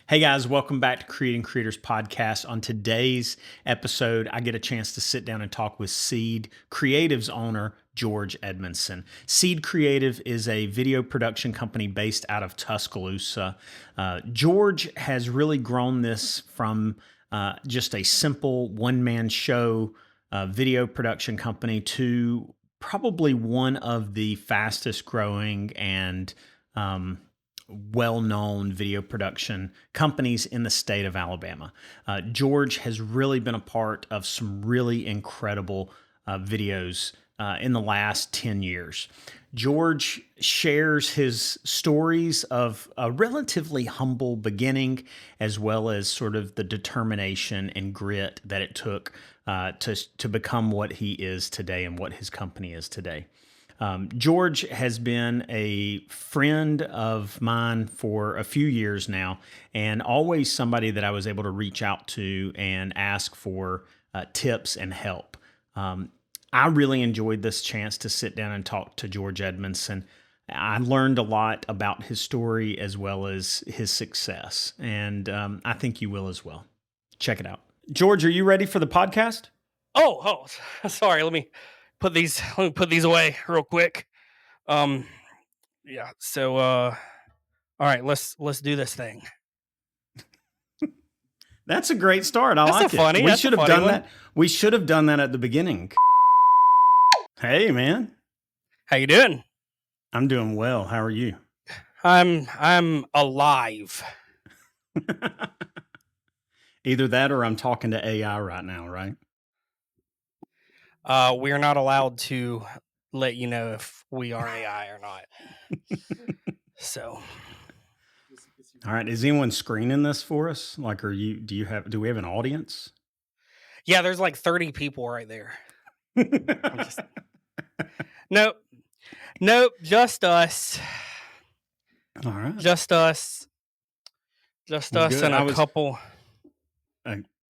Hey guys, welcome back to Creating Creators Podcast. On today's episode, I get a chance to sit down and talk with Seed Creative's owner, George Edmondson. Seed Creative is a video production company based out of Tuscaloosa. George has really grown this from just a simple one-man show video production company to probably one of the fastest growing and well-known video production companies in the state of Alabama. George has really been a part of some really incredible videos in the last 10 years. George shares his stories of a relatively humble beginning, as well as sort of the determination and grit that it took to become what he is today and what his company is today. George has been a friend of mine for a few years now, and always somebody that I was able to reach out to and ask for tips and help. I really enjoyed this chance to sit down and talk to George Edmondson. I learned a lot about his story as well as his success, and I think you will as well. Check it out. George, are you ready for the podcast? Oh, sorry. Let me put these away real quick. Yeah. So, all right, let's do this thing. That's a great start. I That's like a funny. it. We That's should a have funny done one. that. We should have done that at the beginning. Hey, man. How you doing? I'm doing well. How are you? I'm alive. Either that or I'm talking to AI right now, right? We're not allowed to let you know if we are AI or not. So, All right. Is anyone screening this for us? Like, do we have an audience? yeah, there's like 30 people right there. Nope, just us. All right. Just us. Just us good. and a couple.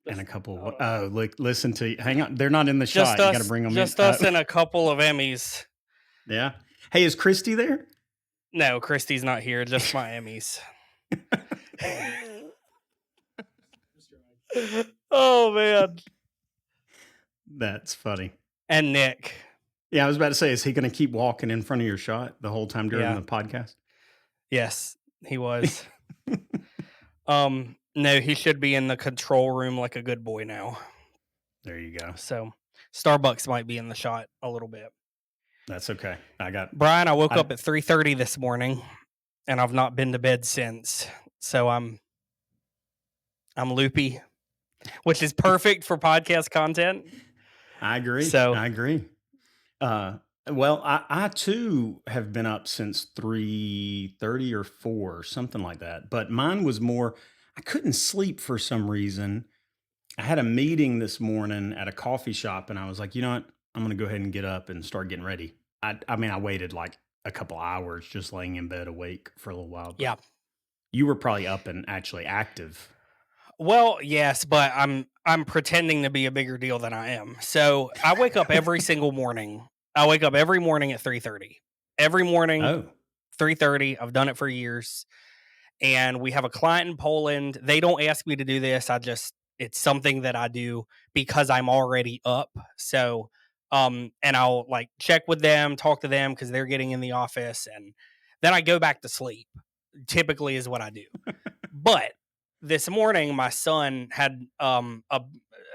And a couple. Oh, look, listen to. Hang on. They're not in the Just shot. us. You got to bring them Just in. us and a couple of Emmys. Yeah. Hey, is Kristy there? No, Kristy's not here. Just my Emmys. Oh man, That's funny. and Nick. Yeah, I was about to say, is he going to keep walking in front of your shot the whole time during the podcast? Yes, he was. No, he should be in the control room like a good boy now. There you go. So, Starbucks might be in the shot a little bit. That's okay. Brian, I woke up at 3:30 this morning, and I've not been to bed since. So I'm loopy, which is perfect for podcast content. I agree. So I agree. Well, I too have been up since 3:30 or 4, something like that. But mine was more, I couldn't sleep for some reason. I had a meeting this morning at a coffee shop, and I was like, you know what? I'm going to go ahead and get up and start getting ready. I mean, I waited like a couple hours just laying in bed awake for a little while. Yeah. You were probably up and actually active. Well, yes, but I'm pretending to be a bigger deal than I am. So I wake up every single morning. I wake up every morning at 3:30. Every morning, 3:30. I've done it for years. And we have a client in Poland. They don't ask me to do this. It's something that I do because I'm already up. So, and I'll like check with them, talk to them because they're getting in the office, and then I go back to sleep. Typically, is what I do. But this morning, my son had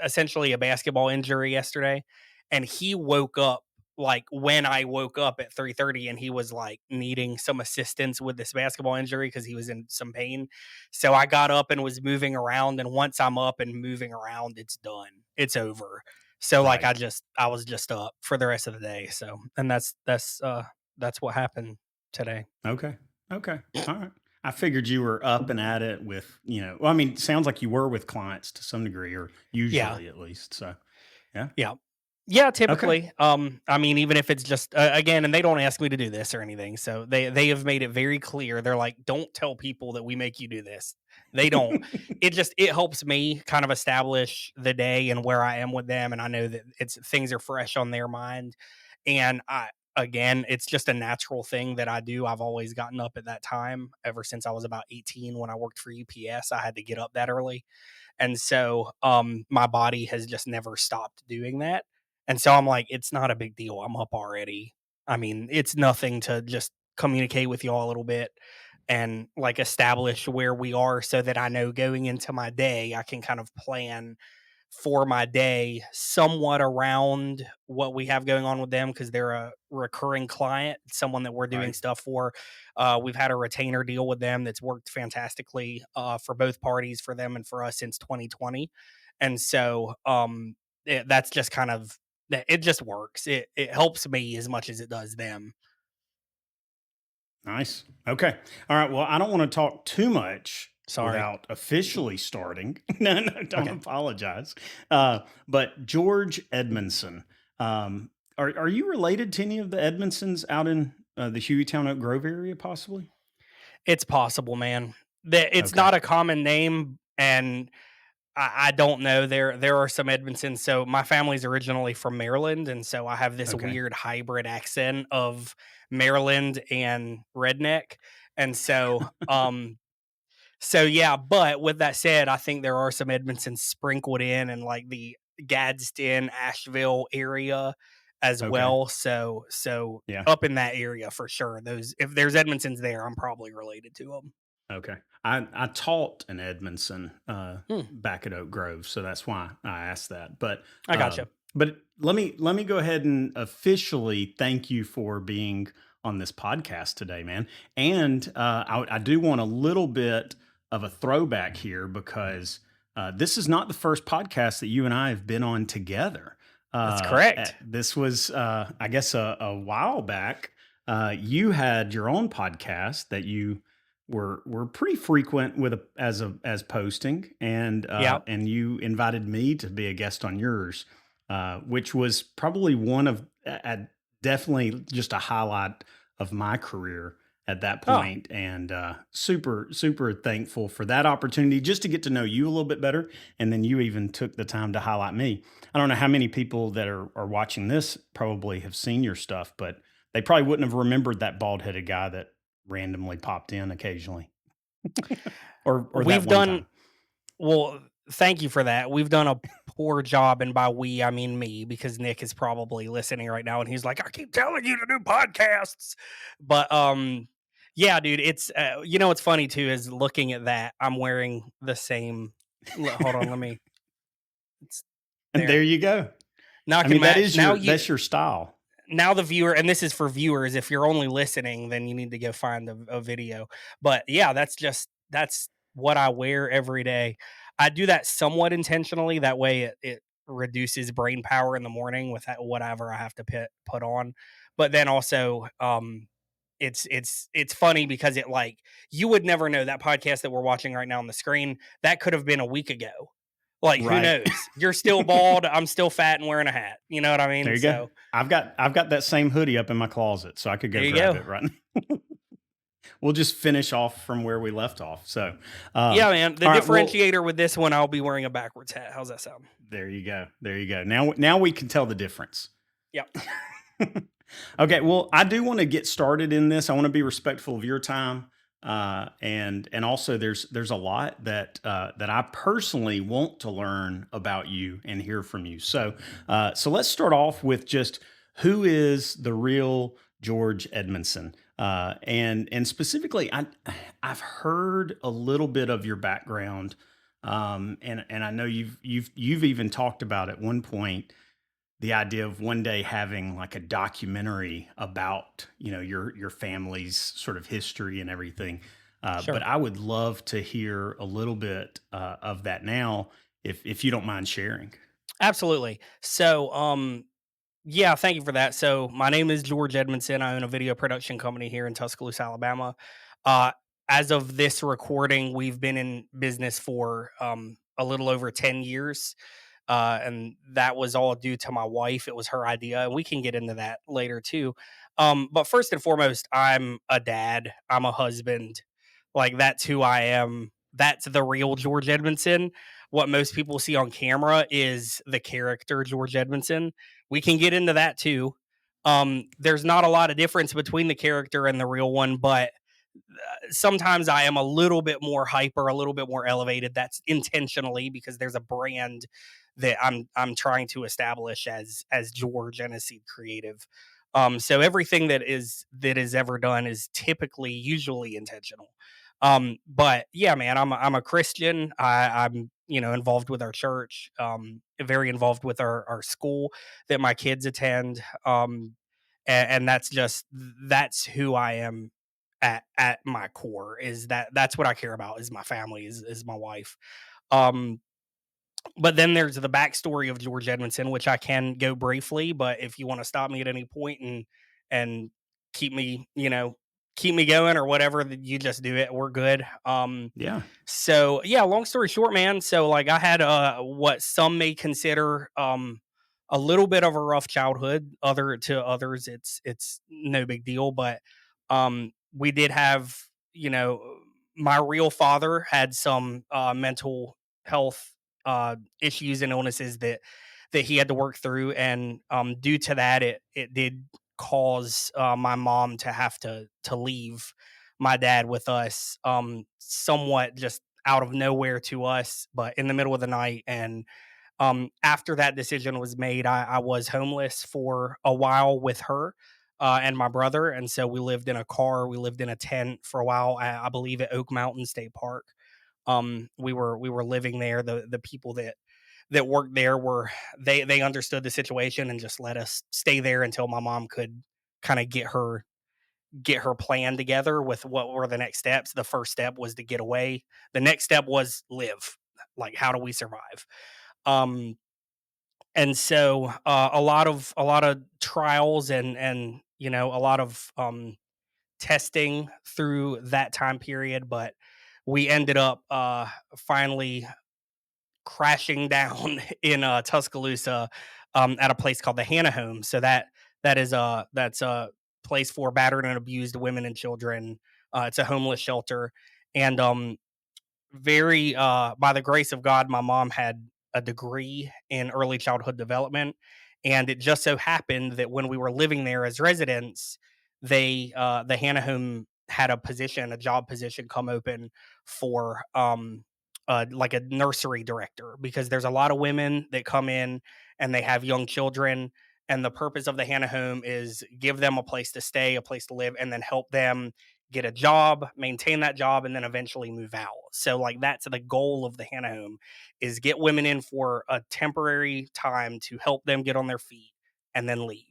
essentially a basketball injury yesterday, and he woke up like when I woke up at 3:30, and he was like needing some assistance with this basketball injury because he was in some pain. So I got up and was moving around, and once I'm up and moving around, it's done. It's over. So like I was just up for the rest of the day. So and that's what happened today. Okay. All right. I figured you were up and at it with, well, I mean, it sounds like you were with clients to some degree, or usually at least. So, yeah. Yeah, typically. Okay. I mean, even if it's just again, and they don't ask me to do this or anything, so they have made it very clear. They're like, don't tell people that we make you do this. They don't. It helps me kind of establish the day and where I am with them, and I know that things are fresh on their mind. And again, it's just a natural thing that I do. I've always gotten up at that time ever since I was about 18 when I worked for UPS. I had to get up that early. And so my body has just never stopped doing that. And so I'm like, it's not a big deal. I'm up already. I mean, it's nothing to just communicate with y'all a little bit and like establish where we are so that I know going into my day, I can kind of plan for my day somewhat around what we have going on with them because they're a recurring client, someone that we're doing Right. stuff for. We've had a retainer deal with them that's worked fantastically for both parties, for them and for us since 2020. And so that's just kind of it just works. It helps me as much as it does them. Nice. Okay. All right. Well, I don't want to talk too much Sorry. without officially starting. No, don't Okay. apologize. But George Edmondson, are you related to any of the Edmondsons out in the Hueytown Oak Grove area, possibly? It's possible, man. It's Okay. not a common name, and I don't know. There are some Edmondsons. So my family's originally from Maryland, and so I have this Okay. weird hybrid accent of Maryland and redneck. And so yeah, but with that said, I think there are some Edmondsons sprinkled in like the Gadsden, Asheville area as Okay. well. So Yeah. up in that area for sure. Those if there's Edmondsons there, I'm probably related to them. Okay. I taught in Edmondson Hmm, back at Oak Grove, so that's why I asked that. I gotcha. But let me go ahead and officially thank you for being on this podcast today, man. And I do want a little bit of a throwback here because this is not the first podcast that you and I have been on together. That's correct. This was, I guess, a while back. You had your own podcast that you were pretty frequent with as posting, Yeah. and you invited me to be a guest on yours, which was probably one of definitely just a highlight of my career at that Oh, point, and super thankful for that opportunity just to get to know you a little bit better, and then you even took the time to highlight me. I don't know how many people that are watching this probably have seen your stuff, but they probably wouldn't have remembered that bald headed guy that randomly popped in occasionally, or that we've one done time. well. Thank you for that. We've done a poor job, and by we I mean me, because Nick is probably listening right now, and he's like, "I keep telling you to do podcasts," but yeah, dude, it's what's funny too is looking at that. I'm wearing the same. Hold on, let me. It's And there. there you go. Now I I can mean, that match. is that's your style. Now the viewer, and this is for viewers, if you're only listening then you need to go find a video, but yeah, that's what I wear every day. I do that somewhat intentionally, that way it reduces brain power in the morning with whatever I have to put on, but then also it's funny because it like you would never know that podcast that we're watching right now on the screen that could have been a week ago. Like, who Right. knows? You're still bald, I'm still fat and wearing a hat, you know what I There mean? you go. So I've got that same hoodie up in my closet, so I could there go you grab go. it right now. We'll just finish off from where we left off. So, Yeah, man. The all right. Well, differentiator with this one, I'll be wearing a backwards hat. How's that sound? there you go. There you go. Now we can tell the difference. Yep. Okay, well, I do want to get started in this. I want to be respectful of your time, and also there's a lot that I personally want to learn about you and hear from you. So let's start off with just who is the real George Edmondson, and specifically, I've heard a little bit of your background, and I know you've even talked about at one point the idea of one day having like a documentary about your family's sort of history and everything, but Sure. I would love to hear a little bit of that now, if you don't mind sharing. Absolutely. So, yeah, thank you for that. So, my name is George Edmondson. I own a video production company here in Tuscaloosa, Alabama. Uh, as of this recording, we've been in business for a little over 10 years. And that was all due to my wife. It was her idea, and we can get into that later too. But first and foremost, I'm a dad. I'm a husband. Like that's who I am. That's the real George Edmondson. What most people see on camera is the character George Edmondson. We can get into that too. There's not a lot of difference between the character and the real one, but sometimes I am a little bit more hyper, a little bit more elevated. That's intentionally because there's a brand that I'm trying to establish as George and as Seed Creative. So everything that is ever done is typically usually intentional. But yeah, man, I'm a Christian. I'm involved with our church, very involved with our school that my kids attend. And that's who I am at my core. Is that's what I care about, is my family, is my wife. Um, but then there's the backstory of George Edmondson, which I can go briefly, but if you want to stop me at any point and keep me, keep me going or whatever, you just do it. We're good. Yeah. So yeah, long story short, man. So like I had what some may consider a little bit of a rough childhood. Other to others, it's no big deal. But we did have, my real father had some mental health issues and illnesses that he had to work through, and due to that, it did cause my mom to have to leave my dad with us, somewhat just out of nowhere to us, but in the middle of the night. And after that decision was made, I was homeless for a while with her and my brother, and so we lived in a car, we lived in a tent for a while. I believe at Oak Mountain State Park. We were living there. The people that worked there were they understood the situation and just let us stay there until my mom could kind of get her plan together with what were the next steps. The first step was to get away. The next step was live. Like, how do we survive? Um, and so a lot of trials and a lot of testing through that time period, but we ended up finally crashing down in Tuscaloosa, at a place called the Hannah Home. So that's a place for battered and abused women and children. It's a homeless shelter, and very by the grace of God, my mom had a degree in early childhood development, and it just so happened that when we were living there as residents, the Hannah Home had a job position come open for like a nursery director, because there's a lot of women that come in and they have young children, and the purpose of the Hannah Home is give them a place to stay, a place to live, and then help them get a job, maintain that job, and then eventually move out. So like that's the goal of the Hannah Home, is get women in for a temporary time to help them get on their feet and then leave.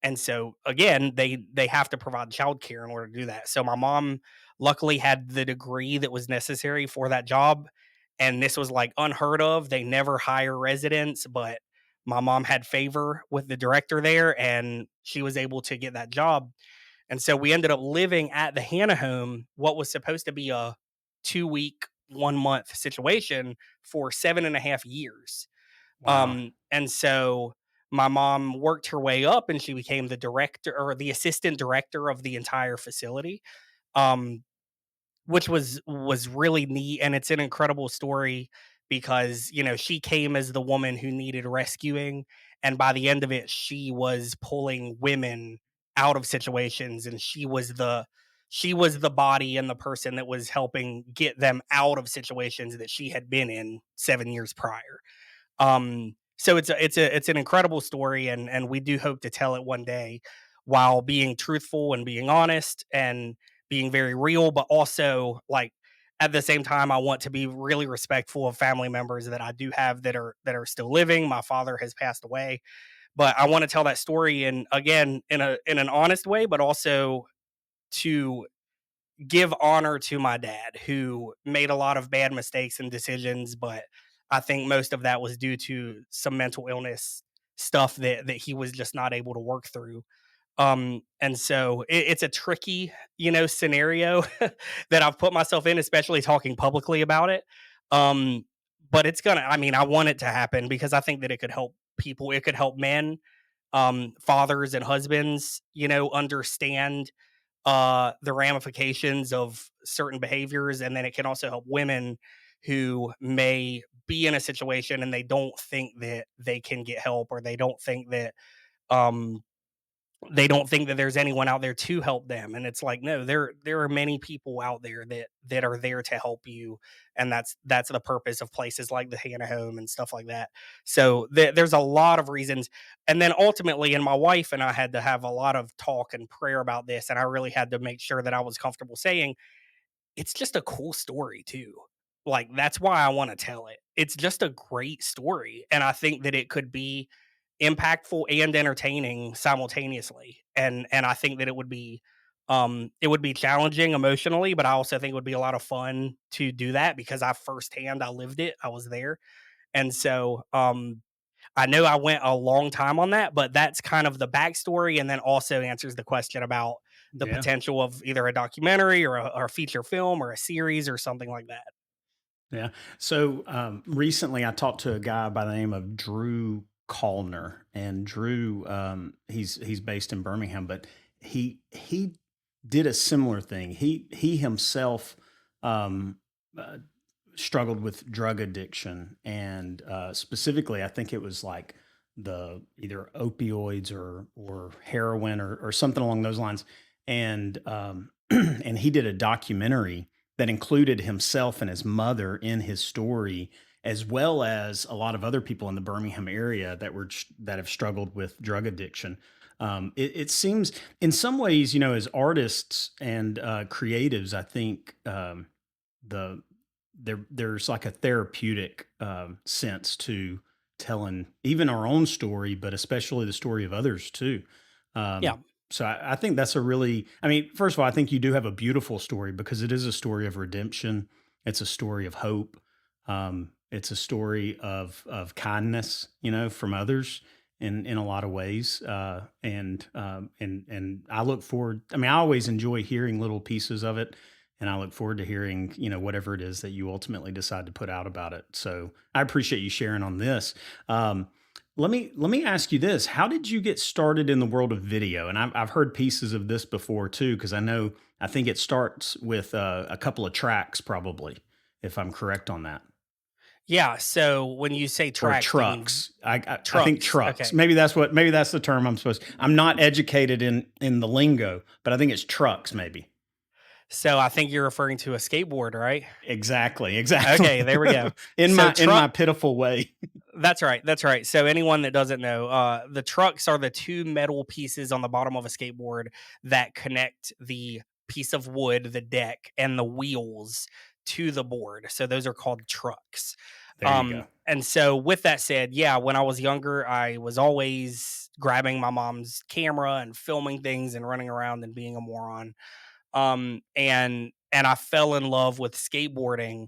And so again, they have to provide childcare in order to do that. So my mom luckily had the degree that was necessary for that job, and this was like unheard of. They never hire residents, but my mom had favor with the director there, and she was able to get that job. And so we ended up living at the Hannah Home, what was supposed to be a 2 week, 1 month situation, for 7.5 years. Wow. And so my mom worked her way up and she became the director or the assistant director of the entire facility. Um, which was really neat, and it's an incredible story because she came as the woman who needed rescuing, and by the end of it she was pulling women out of situations, and she was the body and the person that was helping get them out of situations that she had been in 7 years prior. So it's an incredible story, and we do hope to tell it one day, while being truthful and being honest and being very real, but also like at the same time, I want to be really respectful of family members that I do have that are still living. My father has passed away, but I want to tell that story, and again in an honest way, but also to give honor to my dad, who made a lot of bad mistakes and decisions, but I think most of that was due to some mental illness stuff that he was just not able to work through. And so it's a tricky, scenario that I've put myself in, especially talking publicly about it. Um, but I mean, I want it to happen because I think that it could help people. It could help men, fathers and husbands, understand the ramifications of certain behaviors, and then it can also help women who may be in a situation and they don't think that they can get help, or they don't think that they don't think that there's anyone out there to help them, and it's like, no, there are many people out there that are there to help you, and that's the purpose of places like the Hannah Home and stuff like that. So there's a lot of reasons, and then ultimately, and my wife and I had to have a lot of talk and prayer about this, and I really had to make sure that I was comfortable saying it's just a cool story too. Like, that's why I wanna tell it. It's just a great story, and I think that it could be impactful and entertaining simultaneously, and I think that it would be challenging emotionally, but I also think it would be a lot of fun to do that because I lived it, I was there, and so, I know I went a long time on that, but that's kind of the backstory, and then also answers the question about the Yeah. potential of either a documentary or a feature film or a series or something like that. Yeah. So recently, I talked to a guy by the name of Drew Callner, and Drew, he's based in Birmingham, but he did a similar thing. He himself um, uh, struggled with drug addiction, and specifically, I think it was like the either opioids or heroin or something along those lines, and and he did a documentary that included himself and his mother in his story, as well as a lot of other people in the Birmingham area that have struggled with drug addiction. It seems, in some ways, as artists and creatives, I think the there's like a therapeutic sense to telling even our own story, but especially the story of others too. Yeah. So I think that's a really, I mean, first of all, I think you do have a beautiful story because it is a story of redemption. It's a story of hope. It's a story of kindness, from others in a lot of ways. And I look forward. I mean, I always enjoy hearing little pieces of it, and I look forward to hearing, whatever it is that you ultimately decide to put out about it. So I appreciate you sharing on this. Let me ask you this: how did you get started in the world of video? And I've heard pieces of this before too, because I think it starts with a couple of tracks, probably, if I'm correct on that, Yeah, so when you say or tracks, do you mean trucks. I think trucks? trucks. Okay. Maybe that's the term I'm supposed. I'm not educated in the lingo, but I think it's trucks. Maybe. So I think you're referring to a skateboard, right? Exactly. Exactly. Okay, there we go. in So my truck pitiful way. That's right. That's right. So anyone that doesn't know, the trucks are the two metal pieces on the bottom of a skateboard that connect the piece of wood, the deck, and the wheels to the board. So those are called trucks. There you go. And so with that said, yeah, when I was younger, I was always grabbing my mom's camera and filming things and running around and being a moron. And I fell in love with skateboarding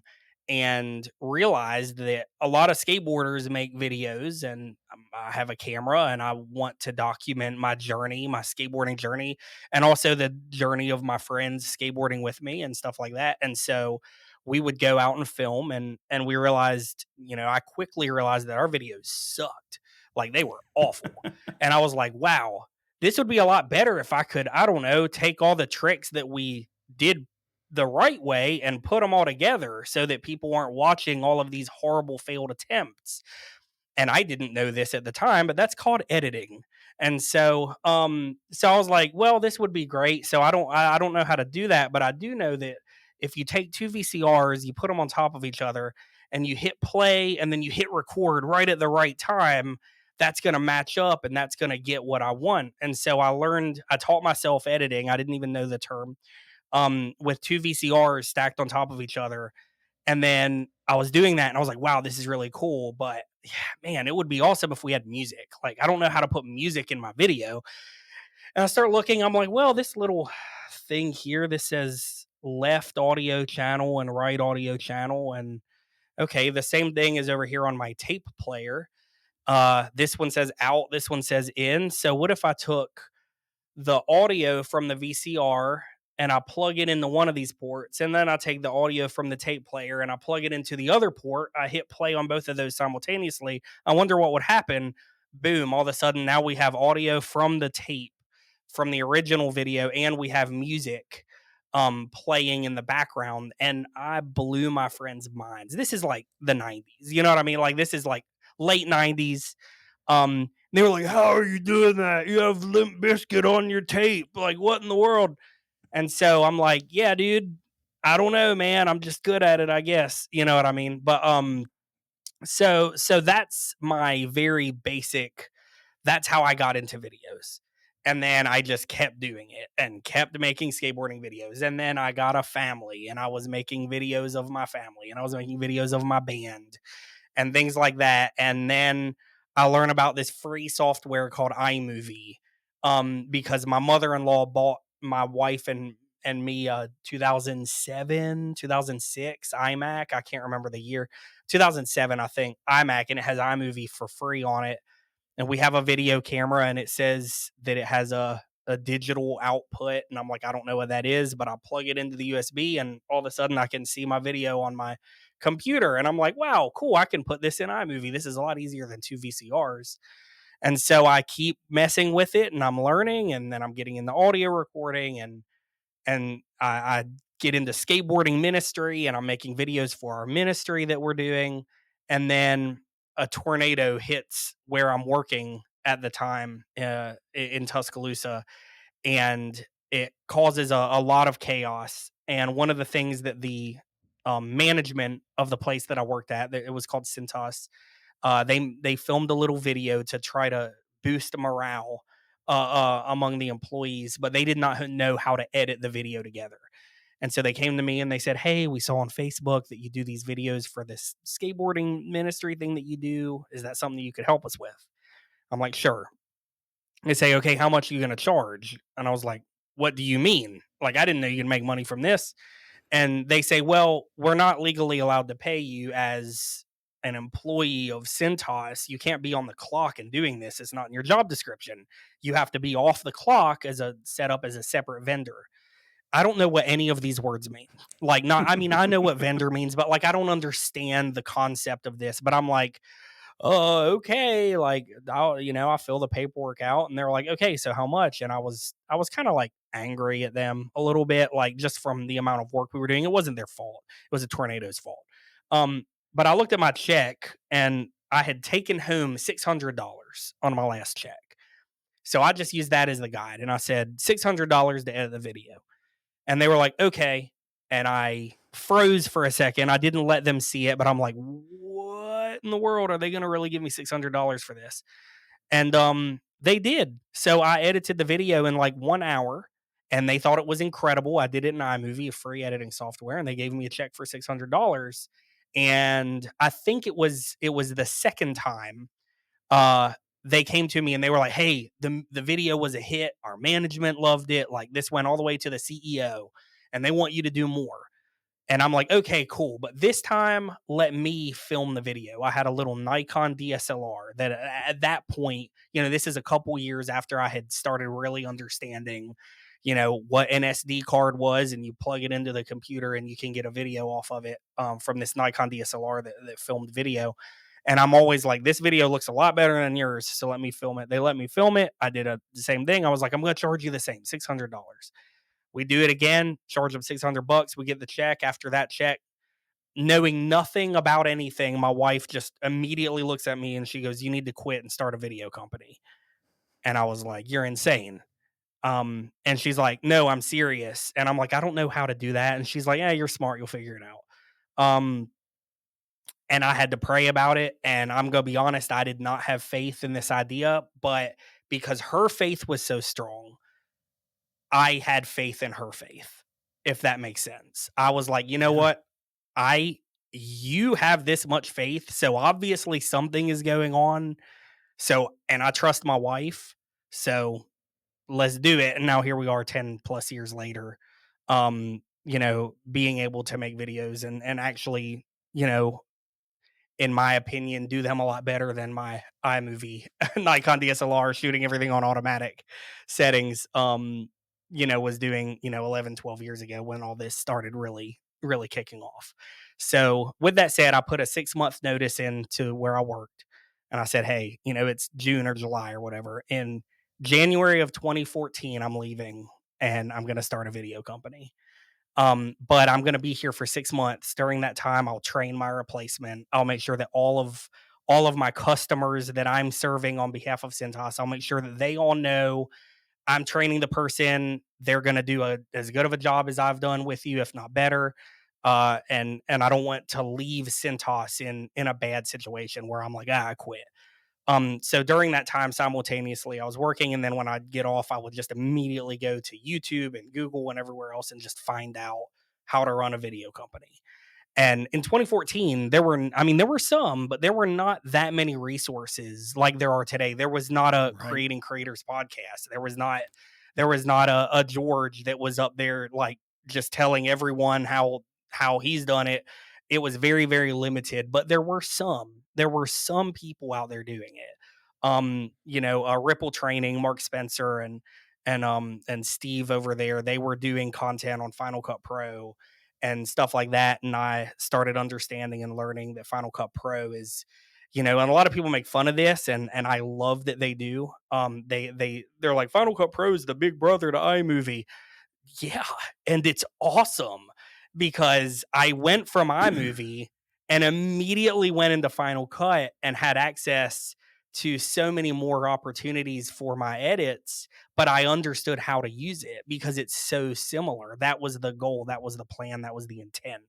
and realized that a lot of skateboarders make videos, and I have a camera and I want to document my journey, my skateboarding journey, and also the journey of my friends skateboarding with me and stuff like that. And so we would go out and film, and we realized, I quickly realized that our videos sucked. Like, they were awful. And I was like, wow, this would be a lot better if I could, I don't know, take all the tricks that we did the right way and put them all together so that people aren't watching all of these horrible failed attempts. And I didn't know this at the time, but that's called editing. And so I was like, well, this would be great. So I don't know how to do that, but I do know that if you take two VCRs, you put them on top of each other, and you hit play and then you hit record right at the right time, that's going to match up and that's going to get what I want. And so I taught myself editing. I didn't even know the term, with two VCRs stacked on top of each other. And then I was doing that and I was like, wow, this is really cool. But yeah, man, it would be awesome if we had music. Like, I don't know how to put music in my video. And I start looking, I'm like, well, this little thing here, this says left audio channel and right audio channel. And okay, the same thing is over here on my tape player. This one says out, this one says in. So what if I took the audio from the VCR and I plug it into one of these ports, and then I take the audio from the tape player and I plug it into the other port? I hit play on both of those simultaneously. I wonder what would happen. Boom, all of a sudden now we have audio from the tape from the original video, and we have music playing in the background, and I blew my friends' minds. This is like the 90s. You know what I mean? Like, this is like late 90s. They were like, "How are you doing that? You have Limp Biscuit on your tape. Like, what in the world?" And so I'm like, "Yeah, dude, I don't know, man. I'm just good at it, I guess." You know what I mean? But so that's my very basic, that's how I got into videos. And then I just kept doing it and kept making skateboarding videos. And then I got a family and I was making videos of my family and I was making videos of my band and things like that. And then I learned about this free software called iMovie, because my mother-in-law bought my wife and me 2007, 2006 iMac. I can't remember the year. 2007, I think, iMac, and it has iMovie for free on it. And we have a video camera and it says that it has a digital output. And I'm like, I don't know what that is, but I'll plug it into the USB and all of a sudden I can see my video on my computer. And I'm like, wow, cool. I can put this in iMovie. This is a lot easier than two VCRs. And so I keep messing with it and I'm learning, and then I'm getting into audio recording, and I get into skateboarding ministry and I'm making videos for our ministry that we're doing. And then a tornado hits where I'm working at the time, in Tuscaloosa, and it causes a lot of chaos. And one of the things that the management of the place that I worked at, it was called Cintas, they filmed a little video to try to boost morale among the employees, but they did not know how to edit the video together. And so they came to me and they said, "Hey, we saw on Facebook that you do these videos for this skateboarding ministry thing that you do. Is that something you could help us with?" I'm like, "Sure." They say, "Okay, how much are you going to charge?" And I was like, "What do you mean? Like, I didn't know you could make money from this." And they say, "Well, we're not legally allowed to pay you as an employee of Cintas. You can't be on the clock and doing this. It's not in your job description. You have to be off the clock as a set up as a separate vendor." I don't know what any of these words mean. Like, not, I mean, I know what vendor means, but like, I don't understand the concept of this. But I'm like, "Oh, okay." Like, I fill the paperwork out and they're like, "Okay, so how much?" And I was kind of like angry at them a little bit, like just from the amount of work we were doing. It wasn't their fault. It was a tornado's fault. Um, but I looked at my check and I had taken home $600 on my last check. So I just used that as the guide and I said $600 to edit the video. And they were like, "Okay." And I froze for a second. I didn't let them see it, but I'm like, "What in the world? Are they going to really give me $600 for this?" And they did. So I edited the video in like 1 hour and they thought it was incredible. I did it in iMovie, a free editing software, and they gave me a check for $600. And I think it was the second time uh they came to me and they were like, "Hey, the video was a hit. Our management loved it. Like, this went all the way to the CEO and they want you to do more." And I'm like, "Okay, cool. But this time, let me film the video." I had a little Nikon DSLR that at that point, this is a couple years after I had started really understanding, what an SD card was, and you plug it into the computer and you can get a video off of it, from this Nikon DSLR that filmed video. And I'm always like, "This video looks a lot better than yours, so let me film it." They let me film it. I did the same thing. I was like, "I'm going to charge you the same, $600." We do it again, charge them $600. We get the check. After that check, knowing nothing about anything, my wife just immediately looks at me and she goes, "You need to quit and start a video company." And I was like, "You're insane." And she's like, "No, I'm serious." And I'm like, "I don't know how to do that." And she's like, "Yeah, you're smart. You'll figure it out." And I had to pray about it. And I'm going to be honest, I did not have faith in this idea, but because her faith was so strong, I had faith in her faith, if that makes sense. I was like, "You know Yeah. what? I You have this much faith, so obviously something is going on. So, and I trust my wife. So, let's do it." And now here we are 10 plus years later, being able to make videos and actually, you know, in my opinion, do them a lot better than my iMovie Nikon DSLR shooting everything on automatic settings. Was doing, 11, 12 years ago when all this started really, really kicking off. So, with that said, I put a 6 month notice into where I worked and I said, "Hey, it's June or July or whatever. In January of 2014, I'm leaving and I'm going to start a video company. But I'm going to be here for 6 months. During that time, I'll train my replacement. I'll make sure that all of my customers that I'm serving on behalf of Cintas. I'll make sure that they all know I'm training the person. They're going to do as good of a job as I've done with you, if not better. And I don't want to leave Cintas in a bad situation where I'm like, I quit. So during that time, simultaneously, I was working, and then when I'd get off, I would just immediately go to YouTube and Google and everywhere else and just find out how to run a video company. And in 2014, there were some, but there were not that many resources like there are today. There was not a Right. Creating Creators podcast. There was not a George that was up there like just telling everyone how he's done it. It was very, very limited, but there were some. There were some people out there doing it. Ripple Training, Mark Spencer and Steve over there, they were doing content on Final Cut Pro and stuff like that. And I started understanding and learning that Final Cut Pro is, and a lot of people make fun of this, and I love that they do. They're like, Final Cut Pro is the big brother to iMovie. Yeah, and it's awesome because I went from iMovie and immediately went into Final Cut and had access to so many more opportunities for my edits, but I understood how to use it because it's so similar. That was the goal, that was the plan, that was the intent.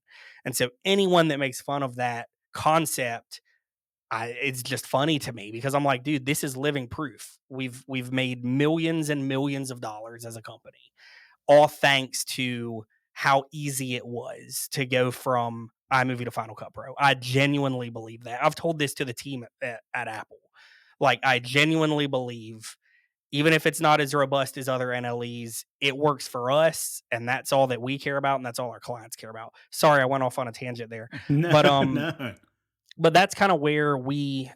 And so anyone that makes fun of that concept, it's just funny to me because I'm like, dude, this is living proof. We've made millions and millions of dollars as a company, all thanks to how easy it was to go from iMovie to Final Cut Pro. I genuinely believe that. I've told this to the team at Apple. Like, I genuinely believe, even if it's not as robust as other NLEs, it works for us, and that's all that we care about, and that's all our clients care about. Sorry, I went off on a tangent there, No, but no. but that's kind of where we,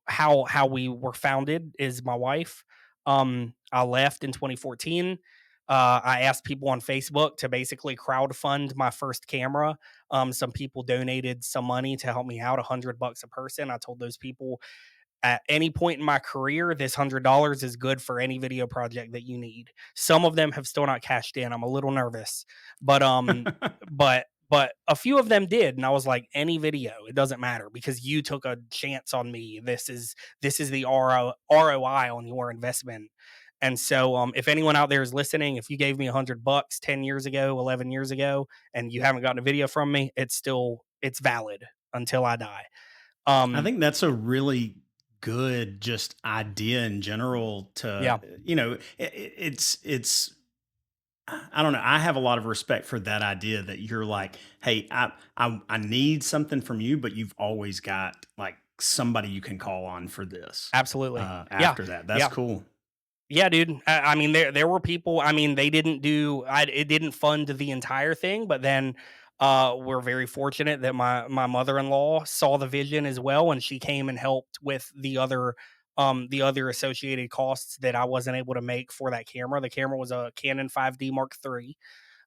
how we were founded is my wife. I left in 2014. I asked people on Facebook to basically crowdfund my first camera. Some people donated some money to help me out, $100 a person. I told those people, at any point in my career, this $100 is good for any video project that you need. Some of them have still not cashed in. I'm a little nervous, but but a few of them did, and I was like, any video, it doesn't matter because you took a chance on me. This is the ROI on your investment. And so, if anyone out there is listening, if you gave me $100 10 years ago, 11 years ago, and you haven't gotten a video from me, it's valid until I die. I think that's a really good just idea in general to, Yeah, it's I don't know. I have a lot of respect for that idea that you're like, hey, I need something from you, but you've always got like somebody you can call on for this. absolutely. Yeah, After that, that's yeah. cool. Yeah, dude. I mean, there were people. I mean, they didn't do. It didn't fund the entire thing, but then we're very fortunate that my mother-in-law saw the vision as well, and she came and helped with the other associated costs that I wasn't able to make for that camera. The camera was a Canon 5D Mark III,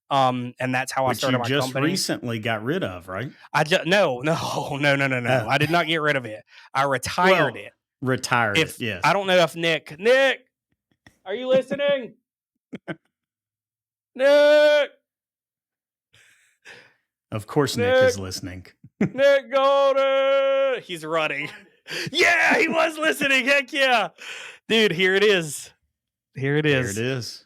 and that's how I Which you started my just company. recently got rid of, right? I just no, no, no, no, no, no. Oh, I did not get rid of it. I retired well, it. retired it. If I Yes. don't know if Nick, are you listening? Nick, Of course, Nick Nick, is listening. Nick Golden. He's running. Yeah, he was listening. Heck yeah. Dude, here it is. Here it There it is. is.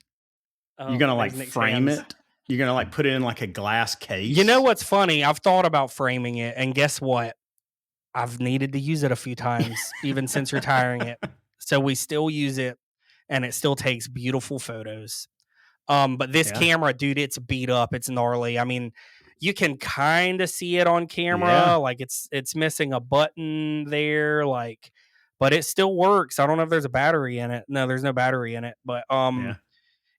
You're Oh, gonna like there's Nick's frame hands. it. You're gonna like put it in like a glass You know case. what's funny? I've thought about framing it, and guess what? I've needed to use it a few times, even since retiring it. So we still use it, and it still takes beautiful photos. But this Yeah. camera, dude, it's beat up. It's gnarly. I mean, you can kind of see it on camera, Yeah. like it's missing a button there, like, but it still works. I don't know if there's a battery in it. No, there's no battery in it. But Yeah.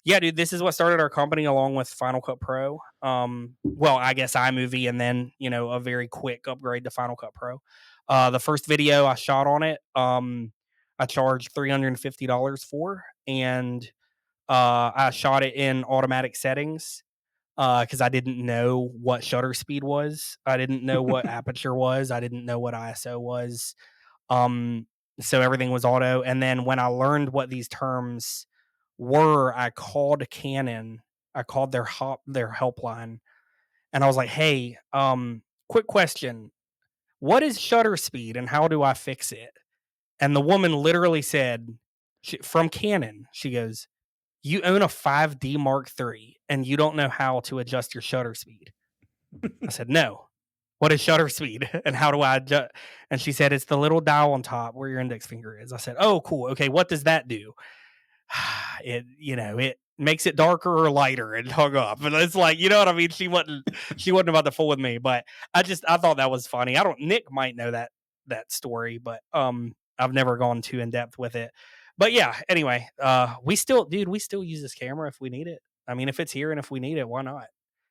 yeah, dude, this is what started our company along with Final Cut Pro. Well, I guess iMovie, and then a very quick upgrade to Final Cut Pro. The first video I shot on it, I charged $350 for, and I shot it in automatic settings because I didn't know what shutter speed was. I didn't know what aperture was. I didn't know what ISO was. Um, so everything was auto. And then when I learned what these terms were, I called Canon. I called their helpline, and I was like, "Hey, quick question. what is shutter speed and how do I fix it? And the woman literally said, from Canon, she goes, you own a 5D Mark III and you don't know how to adjust your shutter speed. I said, no. What is shutter speed and how do I adjust? And she said, it's the little dial on top where your index finger is. I said, oh, cool. Okay. What does that do? It makes it darker or lighter, and hung up. And it's like, you know what I mean? She wasn't about to fool with me, but I thought that was funny. Nick might know that story, but I've never gone too in depth with it. But yeah, anyway, we still use this camera if we need it. I mean, if it's here and if we need it, why not?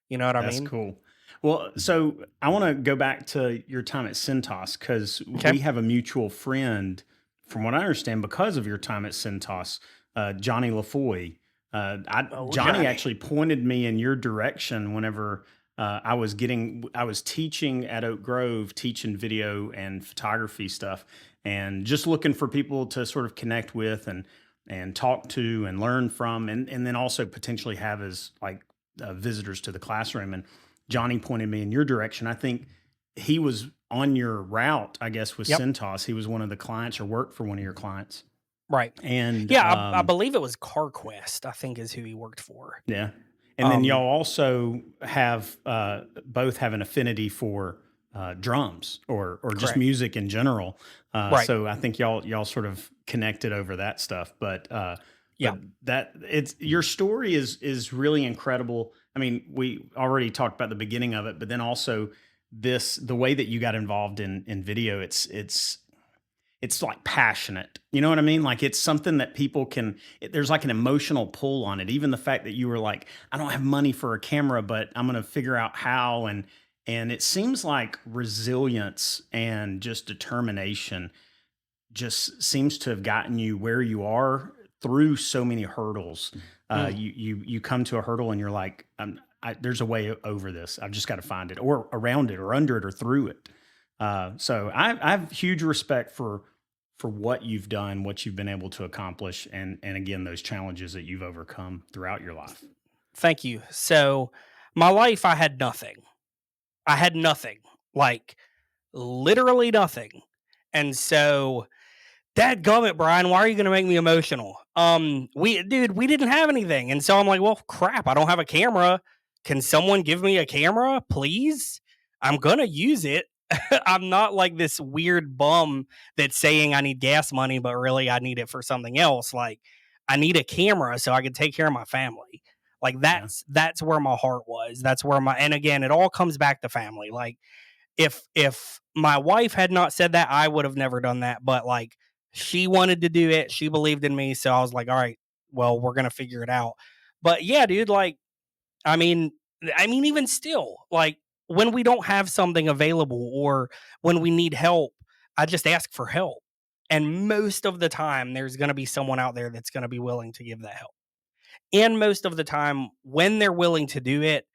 You know what I That's mean? cool. Well, so I want to go back to your time at Cintas because Okay. we have a mutual friend, from what I understand, because of your time at Cintas, Johnny LaFoy. Johnny Johnny. actually pointed me in your direction whenever I was teaching at Oak Grove, teaching video and photography stuff, and just looking for people to sort of connect with and talk to and learn from, and then also potentially have as like visitors to the classroom. And Johnny pointed me in your direction. I think he was on your route, I guess, with Yep. Cintas. He was one of the clients or worked for one of your clients. Right. And Yeah, I believe it was CarQuest, I think is who he worked for. yeah. And then y'all Um, also have both have an affinity for drums or just correct. music in general. Right. So I think y'all sort of connected over that stuff. Yeah. But that it's your story is really incredible. I mean, we already talked about the beginning of it, but then also the way that you got involved in video. It's like passionate. You know what I mean? Like it's something that people there's like an emotional pull on it. Even the fact that you were like, I don't have money for a camera, but I'm going to figure out how. And it seems like resilience and just determination just seems to have gotten you where you are through so many hurdles. Mm. You come to a hurdle and you're like, there's a way over this. I've just got to find it, or around it, or under it, or through it. So I have huge respect for what you've done, what you've been able to accomplish, and again those challenges that you've overcome throughout your life. Thank you. So, my life, I had nothing. I had nothing, like literally nothing. And so, dadgummit, Brian, why are you going to make me emotional? We didn't have anything. And so I'm like, well, crap, I don't have a camera. Can someone give me a camera, please? I'm going to use it. I'm not like this weird bum that's saying I need gas money, but really I need it for something else. Like, I need a camera so I can take care of my family. Like Yeah. that's where my heart was. That's where and again, it all comes back to family. Like if my wife had not said that, I would have never done that. But like she wanted to do it, she believed in me, so I was like, all right, well, we're gonna figure it out. But yeah, dude, like I mean, even still, like when we don't have something available or when we need help, I just ask for help. And most of the time, there's going to be someone out there that's going to be willing to give that help. And most of the time, when they're willing to do it,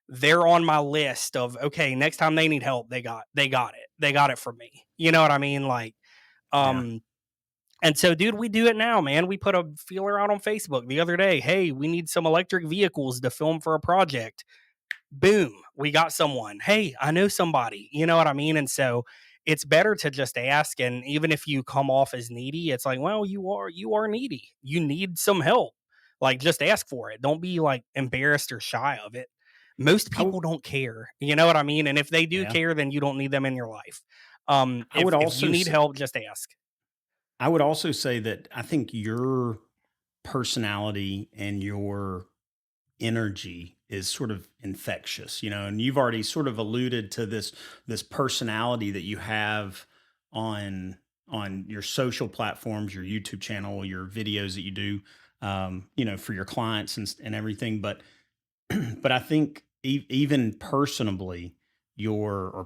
they're on my list of okay, next time they need help, they got it from me. You know what I mean? Like, Yeah. um, and so, dude, we do it now, man. We put a feeler out on Facebook the other day. Hey, we need some electric vehicles to film for a project. Boom, we got someone. Hey, I know somebody. You know what I mean? And so it's better to just ask. And even if you come off as needy, it's like, well, you are needy. You need some help. Like just ask for it. Don't be like embarrassed or shy of it. Most I w- people don't care. You know what I mean? And if they do yeah. care, then you don't need them in your life. I would If you also need help, just ask. I would also say that I think your personality and your energy is sort of infectious, and you've already sort of alluded to this personality that you have on your social platforms, your YouTube channel, your videos that you do, for your clients and everything. But but I think even personally, your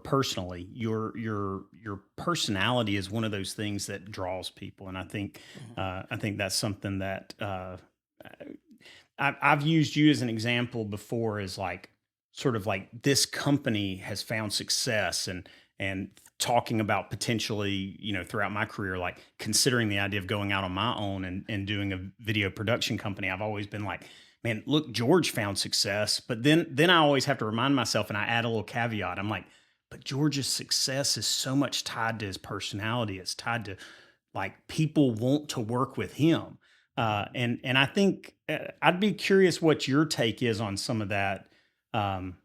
personality is one of those things that draws people, and Mhm. I think that's something that I've used you as an example before, as like sort of like this company has found success, and talking about potentially, throughout my career, like considering the idea of going out on my own and doing a video production company. I've always been like, man, look, George found success. But then I always have to remind myself, and I add a little caveat. I'm like, but George's success is so much tied to his personality. It's tied to like people want to work with him. And I think I'd be curious what your take is on some of that. Um,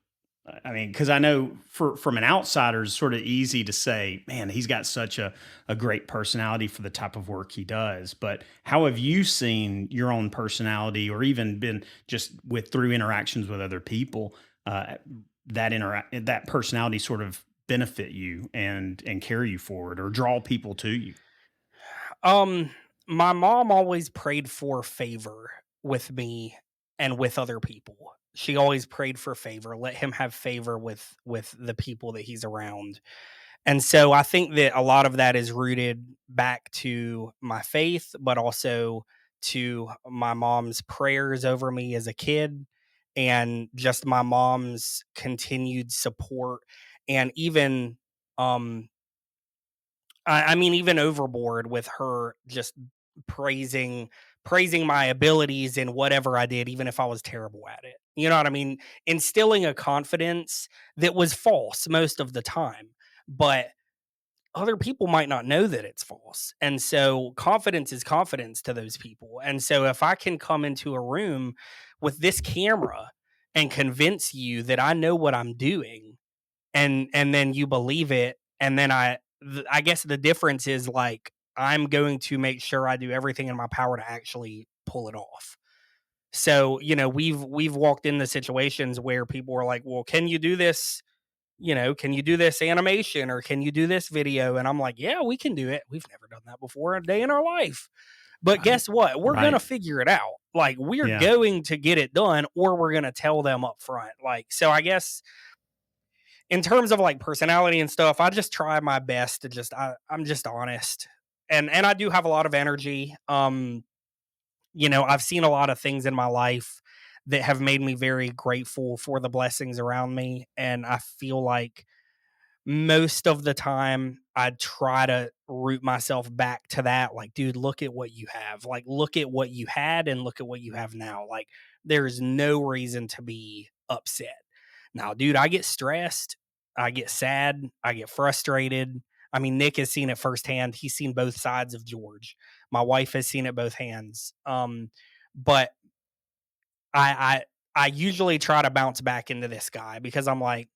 I mean, because I know from an outsider, it's sort of easy to say, man, he's got such a great personality for the type of work he does. But how have you seen your own personality, or even been just with through interactions with other people, uh, that personality sort of benefit you and carry you forward or draw people to you? Um, my mom always prayed for favor with me and with other people. She always prayed for favor, let him have favor with the people that he's around. And so I think that a lot of that is rooted back to my faith, but also to my mom's prayers over me as a kid, and just my mom's continued support, and even um I mean, even overboard with her just praising praising my abilities in whatever I did, even if I was terrible at it. You know what I mean? Instilling a confidence that was false most of the time, but other people might not know that it's false. And so confidence is confidence to those people. And so if I can come into a room with this camera and convince you that I know what I'm doing, and then you believe it, and then I guess the difference is, like, I'm going to make sure I do everything in my power to actually pull it off. So, we've walked into situations where people are like, well, can you do this? Can you do this animation, or can you do this video? And I'm like, yeah, we can do it. We've never done that before a day in our life. But Right. guess what? We're going to Right. figure it out. Like, we're Yeah. going to get it done, or we're going to tell them up front. Like, so I guess in terms of like personality and stuff, I just try my best to I'm just honest. And I do have a lot of energy. I've seen a lot of things in my life that have made me very grateful for the blessings around me. And I feel like most of the time I try to root myself back to that. Like, dude, look at what you have. Like, look at what you had and look at what you have now. Like, there's no reason to be upset. Now, dude, I get stressed. I get sad. I get frustrated. I mean, Nick has seen it firsthand. He's seen both sides of George. My wife has seen it both hands. But I I usually try to bounce back into this guy, because I'm like,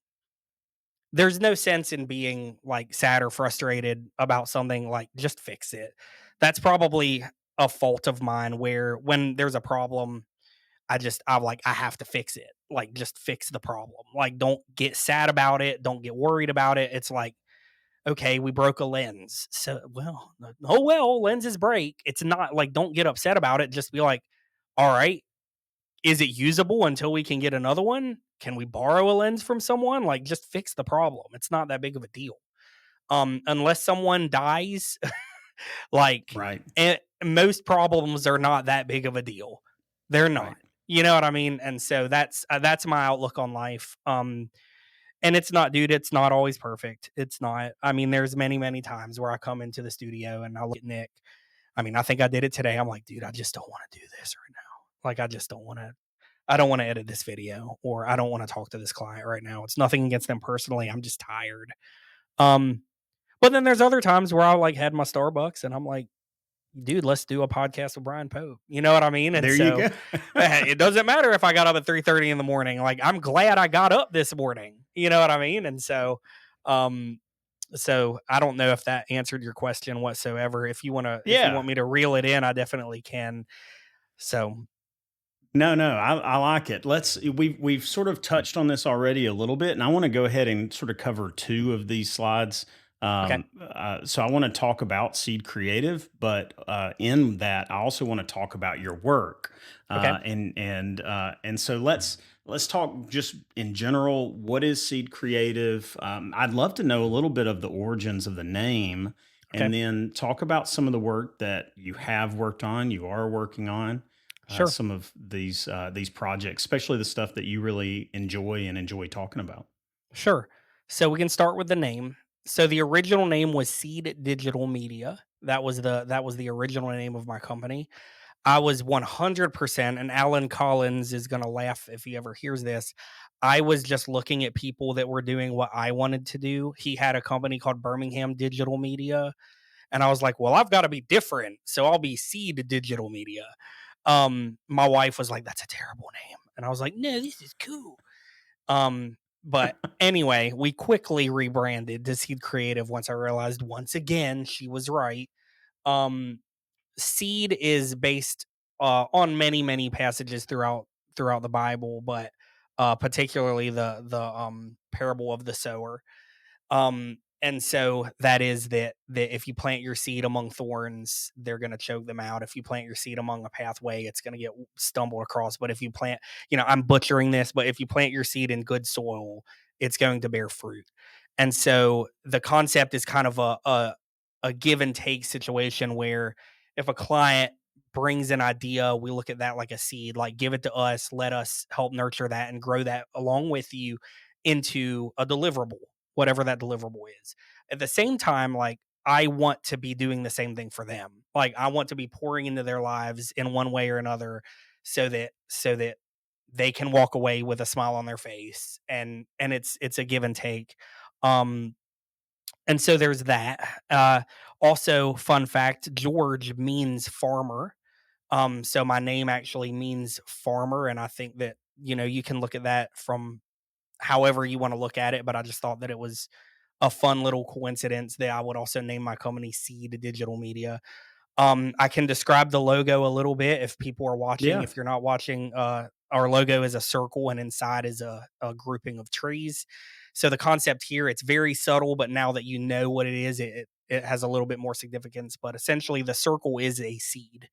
there's no sense in being like sad or frustrated about something. Like, just fix it. That's probably a fault of mine, where when there's a problem, I'm like, I have to fix it. Like, just fix the problem. Like, don't get sad about it. Don't get worried about it. It's like, okay, we broke a lens. So, well, oh well, lenses break. It's not like, don't get upset about it. Just be like, all right, is it usable until we can get another one? Can we borrow a lens from someone? Like, just fix the problem. It's not that big of a deal. Unless someone dies, like, Right. most problems are not that big of a deal. They're not. Right. You know what I mean? And so that's my outlook on life. And it's not, dude, it's not always perfect. It's not. I mean, there's many, many times where I come into the studio and I look at Nick. I mean, I think I did it today. I'm like, dude, I just don't want to do this right now. Like, I don't want to edit this video, or I don't want to talk to this client right now. It's nothing against them personally. I'm just tired. Um, but then there's other times where I like had my Starbucks and I'm like, dude, let's do a podcast with Brian Pope. You know what I mean? And There you so go. it doesn't matter if I got up at 3:30 in the morning. Like, I'm glad I got up this morning. You know what I mean? And um, so I don't know if that answered your question whatsoever. If you Yeah. want me to reel it in, I definitely can. So, No, no, I like it. We've sort of touched on this already a little bit, and I want to go ahead and sort of cover two of these slides. okay. So I want to talk about Seed Creative, but in that, I also want to talk about your work. Okay. And so let's talk just in general. What is Seed Creative? I'd love to know a little bit of the origins of the name, Okay. and then talk about some of the work that you have worked on, you are working on, Sure. some of these projects, especially the stuff that you really enjoy and enjoy talking about. Sure. So we can start with the name. So the original name was Seed Digital Media. That was the original name of my company. I was 100%, and Alan Collins is going to laugh if he ever hears this. I was just looking at people that were doing what I wanted to do. He had a company called Birmingham Digital Media, and I was like, "Well, I've gotta be different, so I'll be Seed Digital Media." My wife was like, "That's a terrible name." And I was like, "No, this is cool." But anyway, we quickly rebranded to Seed Creative once I realized once again she was right. Um, Seed is based on many passages throughout the Bible, but particularly the parable of the sower. And so that is that if you plant your seed among thorns, they're going to choke them out. If you plant your seed among a pathway, it's going to get stumbled across. But if you plant, I'm butchering this, but if you plant your seed in good soil, it's going to bear fruit. And so the concept is kind of a give and take situation where if a client brings an idea, we look at that like a seed, like give it to us, let us help nurture that and grow that along with you into a deliverable, whatever that deliverable is. At the same time, like I want to be doing the same thing for them. Like I want to be pouring into their lives in one way or another so that they can walk away with a smile on their face, and it's a give and take. Um and so there's that. Also, fun fact, George means farmer. So my name actually means farmer, and I think that, you can look at that from however you want to look at it, but I just thought that it was a fun little coincidence that I would also name my company Seed Digital Media. I can describe the logo a little bit if people are watching. Yeah. If you're not watching, our logo is a circle and inside is a grouping of trees. So the concept here, it's very subtle, but now that you know what it is, it has a little bit more significance. But essentially, the circle is a seed.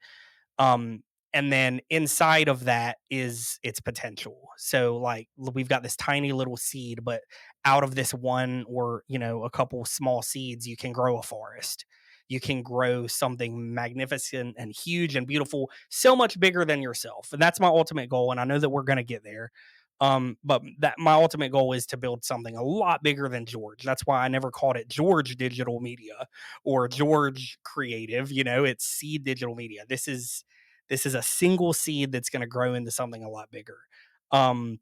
Um, and then inside of that is its potential. So like we've got this tiny little seed, but out of this one or, a couple small seeds, you can grow a forest. You can grow something magnificent and huge and beautiful, so much bigger than yourself. And that's my ultimate goal. And I know that we're going to get there. But that my ultimate goal is to build something a lot bigger than George. That's why I never called it George Digital Media or George Creative. It's Seed Digital Media. This is a single seed that's going to grow into something a lot bigger. Um,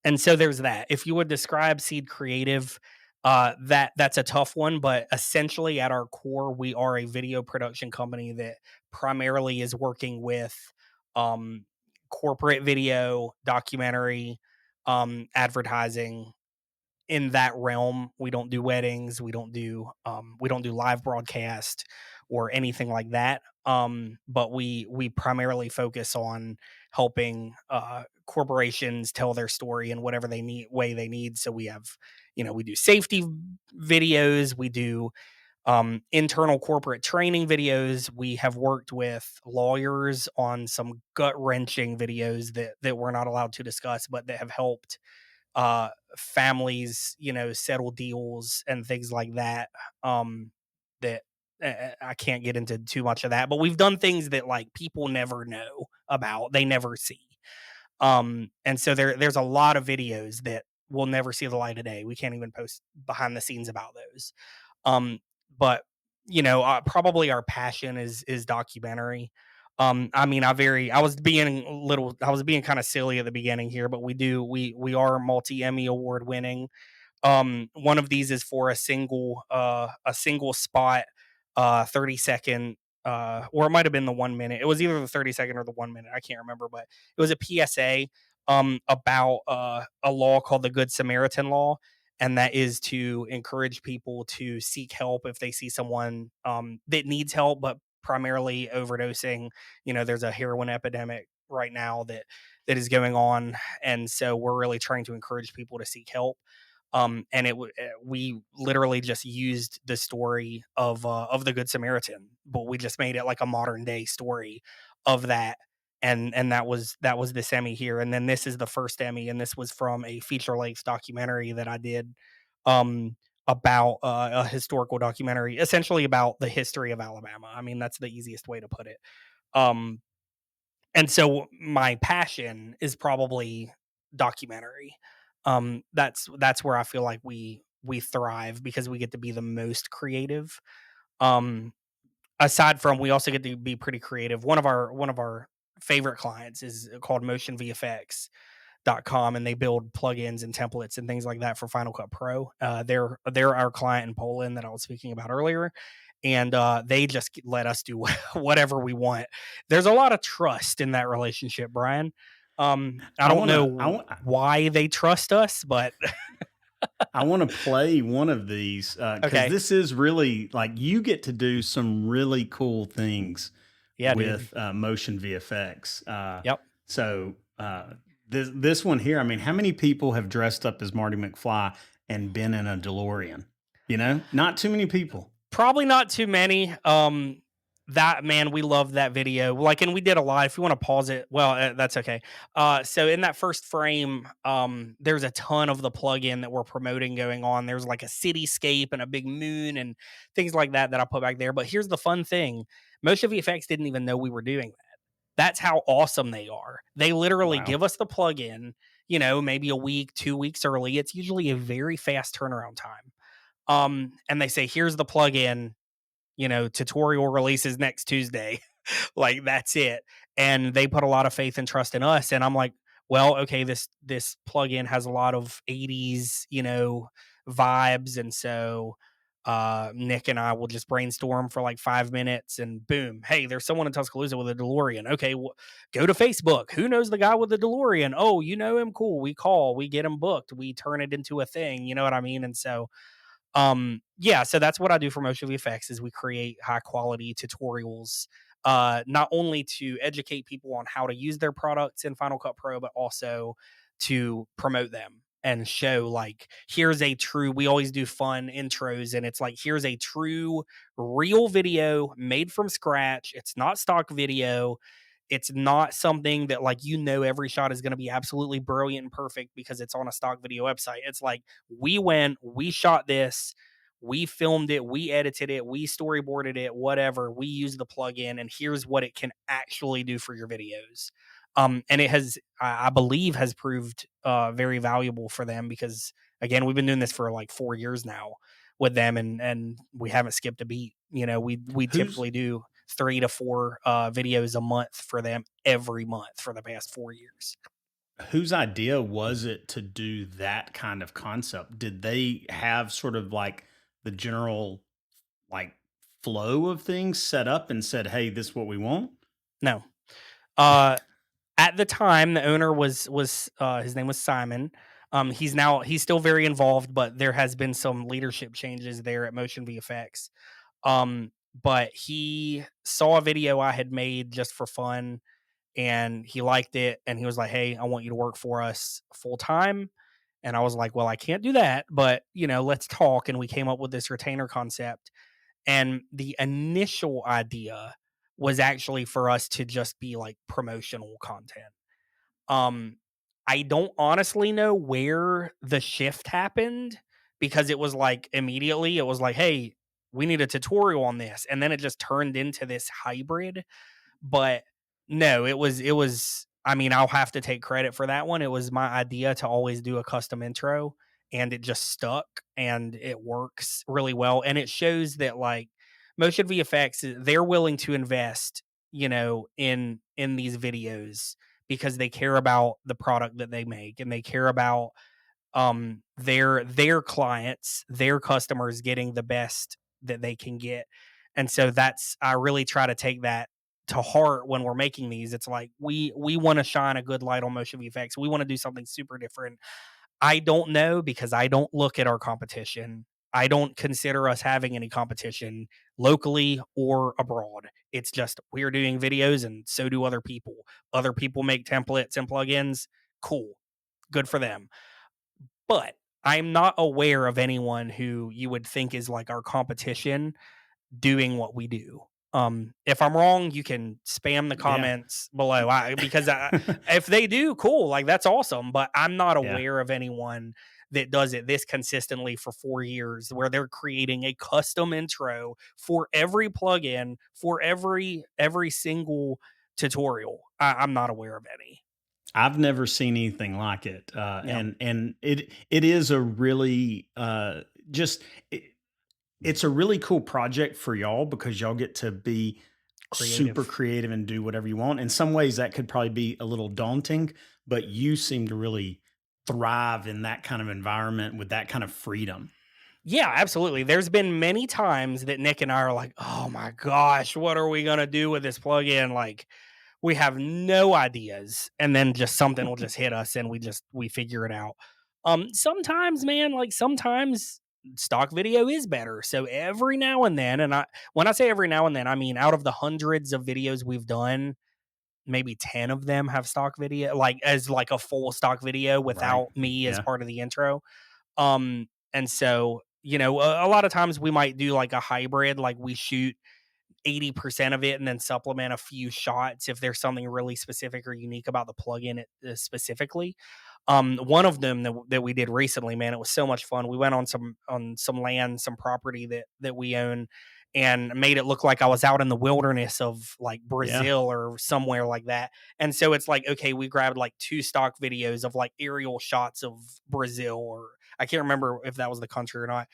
and so there's that. If you would describe Seed Creative, that's a tough one, but essentially at our core, we are a video production company that primarily is working with um, corporate video, documentary, advertising, in that realm. We don't do weddings, we don't do live broadcast or anything like that. But we primarily focus on helping corporations tell their story in whatever they need way they need. So we have, we do safety videos, we do internal corporate training videos. We have worked with lawyers on some gut wrenching videos that we're not allowed to discuss, but that have helped families, settle deals and things like that. That I can't get into too much of that, but we've done things that like people never know about, they never see. And so there's a lot of videos that will never see the light of day. We can't even post behind the scenes about those. Um, but probably our passion is documentary. I mean, I was being kind of silly at the beginning here, but we are multi Emmy award winning. One of these is for a single spot, 30 second, or it might have been the 1 minute. It was either the 30 second or the 1 minute. I can't remember, but it was a PSA about a law called the Good Samaritan Law, and that is to encourage people to seek help if they see someone that needs help, but primarily overdosing. There's a heroin epidemic right now that is going on, and so we're really trying to encourage people to seek help. And we literally just used the story of the Good Samaritan, but we just made it like a modern day story of that. And that was this Emmy here, and then this is the first Emmy, and this was from a feature length documentary that I did, um, about a historical documentary, essentially about the history of Alabama. I mean, that's the easiest way to put it. Um, and so my passion is probably documentary. That's where I feel like we thrive because we get to be the most creative. Um, Aside from, we also get to be pretty creative. One of our favorite clients is called Motion VFX. and they build plugins and templates and things like that for Final Cut Pro. They're our client in Poland that I was speaking about earlier, and they just let us do whatever we want. There's a lot of trust in that relationship, Brian. I I don't want to. I know want. why they trust us, but I want to play one of these because okay, this is really like you get to do some really cool things yeah, dude, with motion VFX. yep. So this one here, I mean, how many people have dressed up as Marty McFly and been in a DeLorean? You know, not too many people. Probably not too many. That man, we love that video. Like, and we did a lot. If you want to pause it, well, that's okay. So in that first frame, there's a ton of the plugin that we're promoting going on. There's like a cityscape and a big moon and things like that that I put back there. But here's the fun thing: Motion VFX didn't even know we were doing that. That's how awesome they are. They literally Wow. give us the plugin, you know, maybe a week, 2 weeks early. It's usually a very fast turnaround time. And they say, here's the plugin, you know, tutorial releases next Tuesday. Like that's it. And they put a lot of faith and trust in us. And I'm like, well, okay, this plugin has a lot of 80s, you know, vibes. And so Nick and I will just brainstorm for like 5 minutes and boom, hey, there's someone in Tuscaloosa with a DeLorean. Okay, go to Facebook. Who knows the guy with the DeLorean? Oh, you know him? Cool. We call, we get him booked, we turn it into a thing. You know what I mean? And so yeah, so that's what I do for Motion VFX is we create high quality tutorials, not only to educate people on how to use their products in Final Cut Pro, but also to promote them and show like here's a true, we always do fun intros and it's like here's a true real video made from scratch. It's not stock video. It's not something that like you know every shot is going to be absolutely brilliant and perfect because it's on a stock video website. It's like we went, we shot this, we filmed it, we edited it, we storyboarded it, whatever. We use the plugin, and here's what it can actually do for your videos. And it has, I believe, has proved very valuable for them because again, we've been doing this for like 4 years now with them, and we haven't skipped a beat. You know, we Who's typically do 3 to 4 videos a month for them every month for the past 4 years. whose idea was it to do that kind of concept? Did they have sort of like the general like flow of things set up and said, "Hey, this is what we want"? No. Uh, at the time, the owner was his name was Simon. He's still very involved, but there has been some leadership changes there at Motion VFX. But he saw a video I had made just for fun, and he liked it, and he was like, "Hey, I want you to work for us full time." And I was like, "Well, I can't do that, but you know, let's talk." And we came up with this retainer concept. And the initial idea was actually for us to just be like promotional content. Um, I don't honestly know where the shift happened because it was like immediately it was like, hey, we need a tutorial on this. And then it just turned into this hybrid. But no, it was I mean, I'll have to take credit for that one. It was my idea to always do a custom intro and it just stuck and it works really well and it shows that like Motion VFX they're willing to invest, you know, in these videos because they care about the product that they make and they care about their clients, their customers getting the best that they can get. And so that's I really try to take that to heart when we're making these. It's like we want to shine a good light on Motion VFX. We want to do something super different. I don't know because I don't look at our competition. I don't consider us having any competition locally or abroad. It's just we're doing videos and so do other people. Other people make templates and plugins. Cool. Good for them. But I'm not aware of anyone who you would think is like our competition doing what we do. If I'm wrong, you can spam the Yeah. comments below. If they do, cool, like that's awesome. But I'm not Yeah. aware of anyone that does it this consistently for 4 years, where they're creating a custom intro for every plugin for every single tutorial. I'm not aware of any. I've never seen anything like it, Yeah. and it is a really just it's a really cool project for y'all because y'all get to be super creative. creative and do whatever you want. In some ways, that could probably be a little daunting, but you seem to really thrive in that kind of environment with that kind of freedom. Yeah, absolutely. There's been many times that Nick and I are like, "Oh my gosh, what are we gonna do with this plugin?" Like, we have no ideas, and then just something will just hit us, and we figure it out. Sometimes, man, like sometimes stock video is better. So every now and then, and when I say every now and then, I mean out of the hundreds of videos we've done, maybe 10 of them have stock video, like as like a full stock video Right. without me as Yeah. part of the intro. And so, a lot of times we might do like a hybrid, like we shoot 80% of it and then supplement a few shots if there's something really specific or unique about the plugin specifically. One of them that we did recently, man, it was so much fun. We went on some land, some property that we own, and made it look like I was out in the wilderness of like Yeah. Brazil or somewhere like that. And so it's like, okay, we grabbed like two stock videos of like aerial shots of Brazil, or I can't remember if that was the country or not.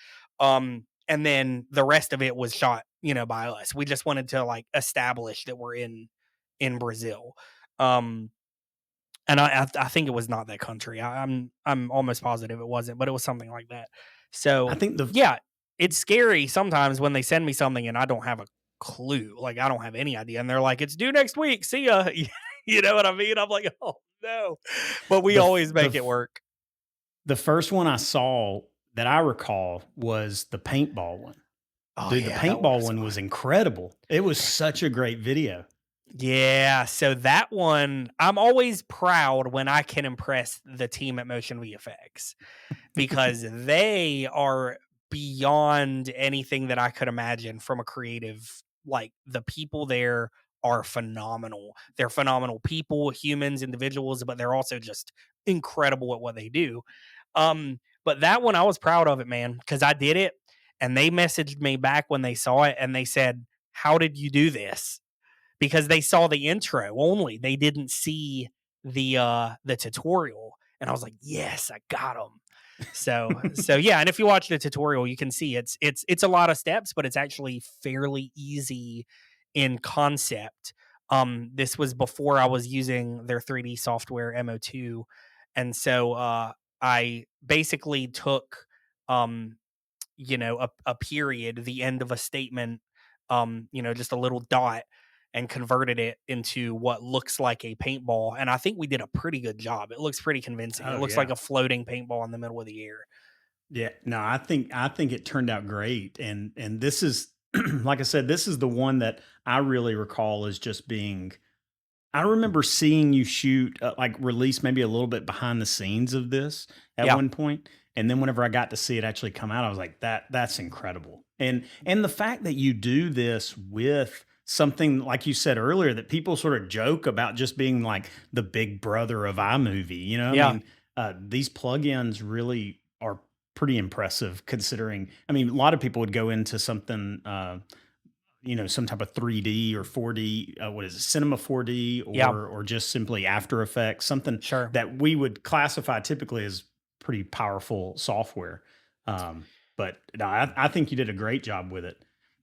And then the rest of it was shot, by us. We just wanted to like establish that we're in Brazil. Um, and I think it was not that country. I'm almost positive it wasn't, but it was something like that. I So think the yeah, it's scary sometimes when they send me something and I don't have a clue. Like I don't have any idea, and they're like, "It's due next week. See ya." You know what I mean? I'm like, "Oh no," but we the always the make it work. the first one I saw that I recall was the paintball one. Oh Dude, the yeah, that one paintball was one was fun. incredible. It was such a great video. Yeah, so that one, I'm always proud when I can impress the team at Motion VFX because they are beyond anything that I could imagine from a creative. Like the people there are phenomenal. They're phenomenal people, humans, individuals, but they're also just incredible at what they do. But that one I was proud of it, man, because I did it and they messaged me back when they saw it and they said, "How did you do this?" Because they saw the intro only. They didn't see the tutorial. And I was like, "Yes, I got them." So yeah, and if you watch the tutorial, you can see it's a lot of steps, but it's actually fairly easy in concept. This was before I was using their 3D software MO2, and so I basically took um a period, the end of a statement, just a little dot, and converted it into what looks like a paintball. And I think we did a pretty good job. It looks pretty convincing. It Oh looks like yeah. a floating paintball in the middle of the air. Yeah. No, I think it turned out great. And this is like I said, this is the one that I really recall as just being I remember seeing you shoot, like release maybe a little bit behind the scenes of this at Yeah. one point, and then whenever I got to see it actually come out, I was like, that's incredible. And the fact that you do this with something like you said earlier that people sort of joke about just being like the big brother of iMovie, I Yeah. mean, these plugins really are pretty impressive considering. I mean, a lot of people would go into something. Some type of 3D or 4D, what is it, Cinema 4D, Yeah. or just simply After Effects, something Sure. that we would classify typically as pretty powerful software. But no, I think you did a great job with it.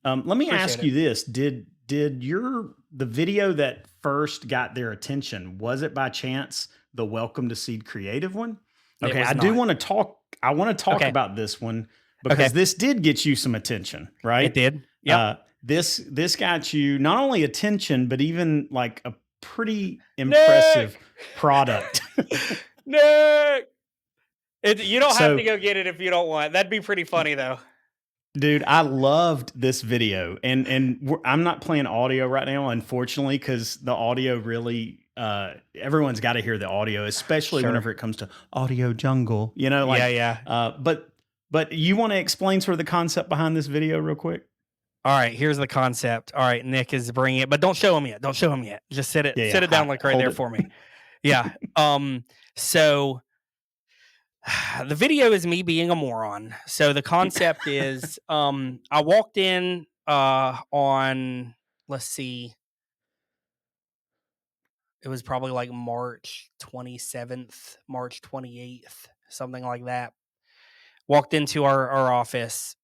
Let me Appreciate ask it. you this: did the video that first got their attention, was it by chance the Welcome to Seed Creative one? It Okay, was I do not. want to talk. I want to talk Okay. about this one Okay. because this did get you some attention, It right? did. Yep. Uh, this got you not only attention, but even like a pretty impressive Nick. product. Nick. You don't have to So, go get it if you don't want. That'd be pretty funny though. dude, I loved this video, and I'm not playing audio right now, unfortunately, because the audio really. Everyone's got to hear the audio, especially Sure. whenever it comes to Audio Jungle. Yeah, yeah. But you want to explain sort of the concept behind this video real quick? All right, here's the concept. All right, Nick is bringing it, but don't show him yet. Don't show him yet. Just Yeah, sit yeah. it down like right Hold there it. for me. Yeah. So the video is me being a moron. So the concept is I walked in on, let's see, it was probably like March 27th, March 28th, something like that. Walked into our office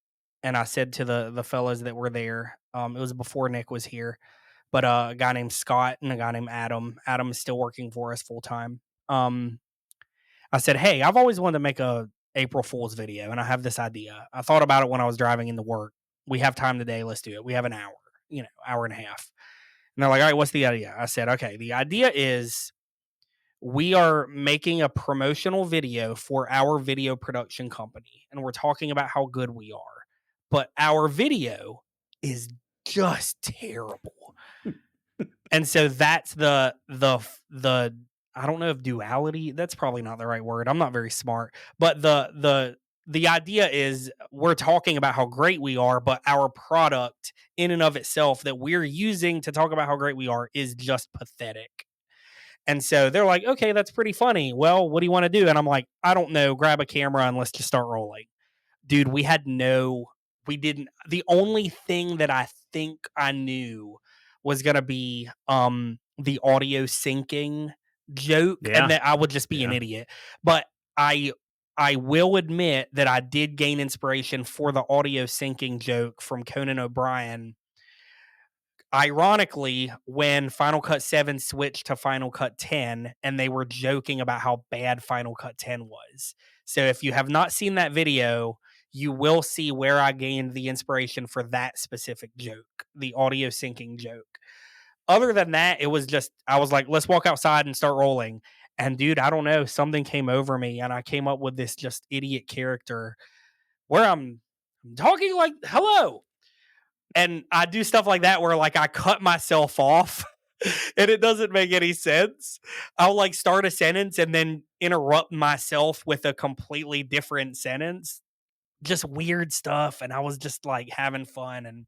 and I said to the fellows that were there, it was before Nick was here. but a guy named Scott and a guy named Adam. Adam is still working for us full time. Um, I said, "Hey, I've always wanted to make a April Fool's video, and I have this idea. I thought about it when I was driving into work. We have time today. Let's do it. We have an hour, hour and a half." And they're like, "All right, what's the idea?" I said, "Okay, the idea is we are making a promotional video for our video production company, and we're talking about how good we are. But our video is just terrible." And so that's the I don't know if duality, that's probably not the right word. I'm not very smart, but the idea is we're talking about how great we are, but our product in and of itself that we're using to talk about how great we are is just pathetic. And so they're like, "Okay, that's pretty funny. Well, what do you want to do?" And I'm like, "I don't know. Grab a camera and let's just start rolling." Dude, we didn't. The only thing that I think I knew was gonna be the audio syncing joke, and Yeah. that I would just be an Yeah. idiot. But I I will admit that I did gain inspiration for the audio syncing joke from Conan O'Brien. Ironically, when Final Cut 7 switched to Final Cut 10, and they were joking about how bad Final Cut 10 was. So if you have not seen that video, you will see where I gained the inspiration for that specific joke, the audio syncing joke. Other than that, it was just, I was like, let's walk outside and start rolling. And dude, I don't know, something came over me and I came up with this just idiot character where I'm talking like, hello. And I do stuff like that where like I cut myself off and it doesn't make any sense. I'll like start a sentence and then interrupt myself with a completely different sentence. Just weird stuff. And I was just like having fun. And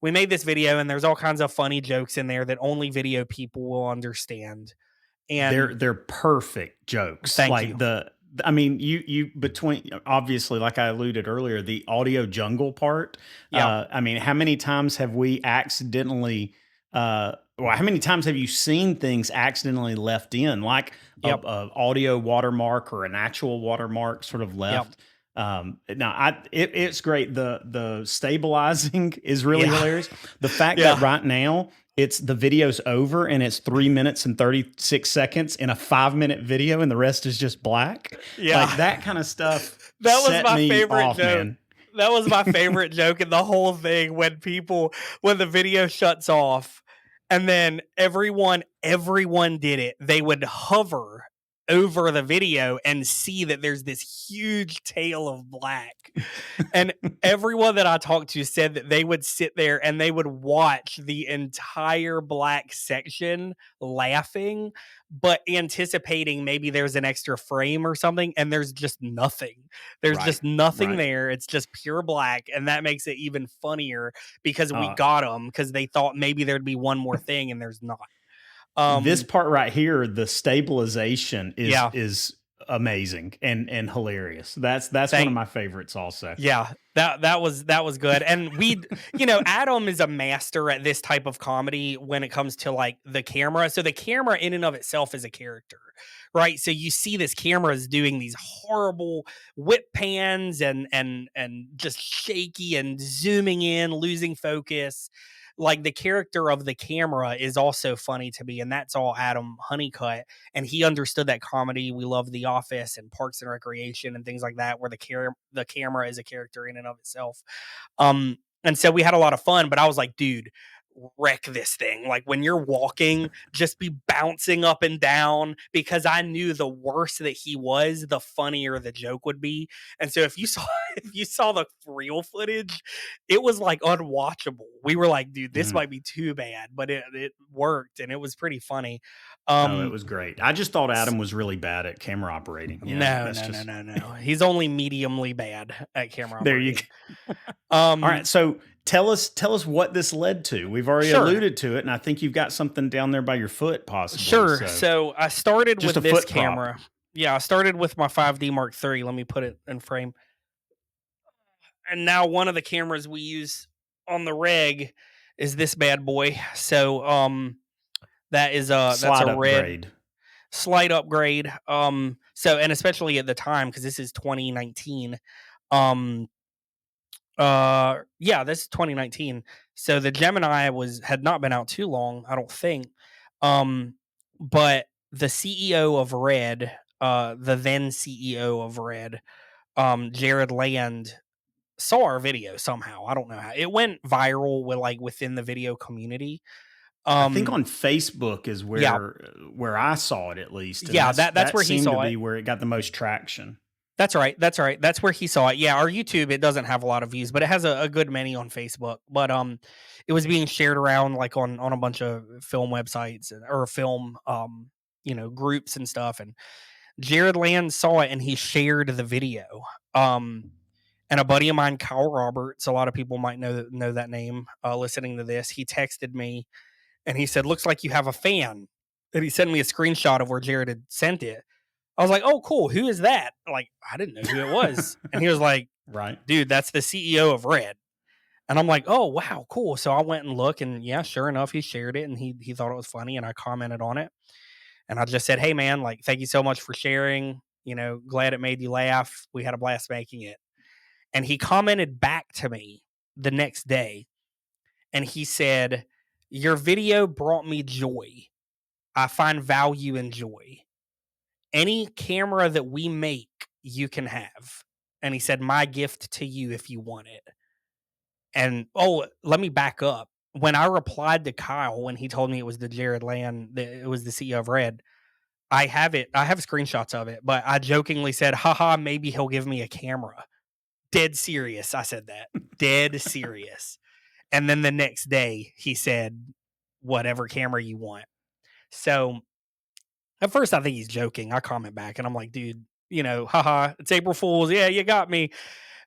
we made this video and there's all kinds of funny jokes in there that only video people will understand. And They're perfect jokes. thank Like you. I mean, you between obviously, like I alluded earlier, the audio jungle part. Yeah. I mean, how many times have we accidentally? Well, how many times have you seen things accidentally left in, like Yep. a audio watermark or an actual watermark sort of Yep. left? Now it's great. The stabilizing is really Yeah. hilarious. The fact Yeah. that right now it's the video's over and it's 3 minutes and 36 seconds in a 5-minute video and the rest is just black. Yeah. Like that kind of stuff. That was set my me favorite off, joke. man. That was my favorite joke in the whole thing, when the video shuts off and then everyone did it. They would hover over the video and see that there's this huge tail of black. And everyone that I talked to said that they would sit there and they would watch the entire black section laughing, but anticipating maybe there's an extra frame or something, and there's just nothing. There's Right. just nothing Right. there. It's just pure black, and that makes it even funnier because we Uh, got them because they thought maybe there'd be one more thing, and there's not. this part right here, the stabilization Yeah. is amazing and hilarious. That's one of my favorites also. Yeah, that was good. And Adam is a master at this type of comedy when it comes to like the camera. So the camera in and of itself is a character, right? So you see this camera is doing these horrible whip pans and just shaky and zooming in, losing focus. Like the character of the camera is also funny to me, and that's all Adam Honeycutt. And he understood that comedy. We love The Office and Parks and Recreation and things like that, where the camera is a character in and of itself. And so we had a lot of fun, but I was like, dude, wreck this thing. Like when you're walking, just be bouncing up and down, because I knew the worse that he was, the funnier the joke would be. And so if you saw the real footage, it was like unwatchable. We were like, dude, this might be too bad, but it worked and it was pretty funny. Oh, it was great. I just thought Adam was really bad at camera operating. No. He's only mediumly bad at camera There operating. you go. All right, so tell us what this led to. We've already alluded to it, and I think you've got something down there by your foot, possibly. Sure. So I started Just with a this foot prop. camera. Yeah, I started with my 5D Mark III. Let me put it in frame. And now one of the cameras we use on the reg is this bad boy. So that's a red slight upgrade. So, and especially at the time, because this is 2019. Yeah, this is 2019. So the Gemini had not been out too long, I don't think. Um, but the CEO of Red, the then CEO of Red, Jared Land, saw our video somehow. I don't know how. It went viral within the video community. I think on Facebook is Yeah, where I saw it at least, and yeah, that's that where he seemed to saw it. be where it got the most traction. That's right. That's right. That's where he saw it. Yeah, our YouTube, it doesn't have a lot of views, but it has a good many on Facebook. But it was being shared around like on a bunch of film websites or film groups and stuff. And Jared Land saw it and he shared the video. Um and a buddy of mine, Kyle Roberts, a lot of people might know that name listening to this. He texted me and he said, "Looks like you have a fan." And he sent me a screenshot of where Jared had sent it. I was like, "Oh, cool. Who is that?" Like, I didn't know who it was. And he was like, Right. "Dude, that's the CEO of Red." And I'm like, "Oh, wow, cool." So I went and looked, and yeah, sure enough, he shared it and he thought it was funny, and I commented on it. And I just said, "Hey man, like, thank you so much for sharing. Glad it made you laugh. We had a blast making it." And he commented back to me the next day, and he said, "Your video brought me joy. I find value in joy. Any camera that we make, you can have." And he said, "My gift to you if you want it." And let me back up. When I replied to Kyle when he told me it was the Jared Land, that it was the CEO of Red, I have it. I have screenshots of it, but I jokingly said, "Haha, maybe he'll give me a camera." Dead serious. I said that. Dead serious. And then the next day he said, "Whatever camera you want." So at first, I think he's joking. I comment back and I'm like, "Dude, haha, it's April Fool's. Yeah, you got me.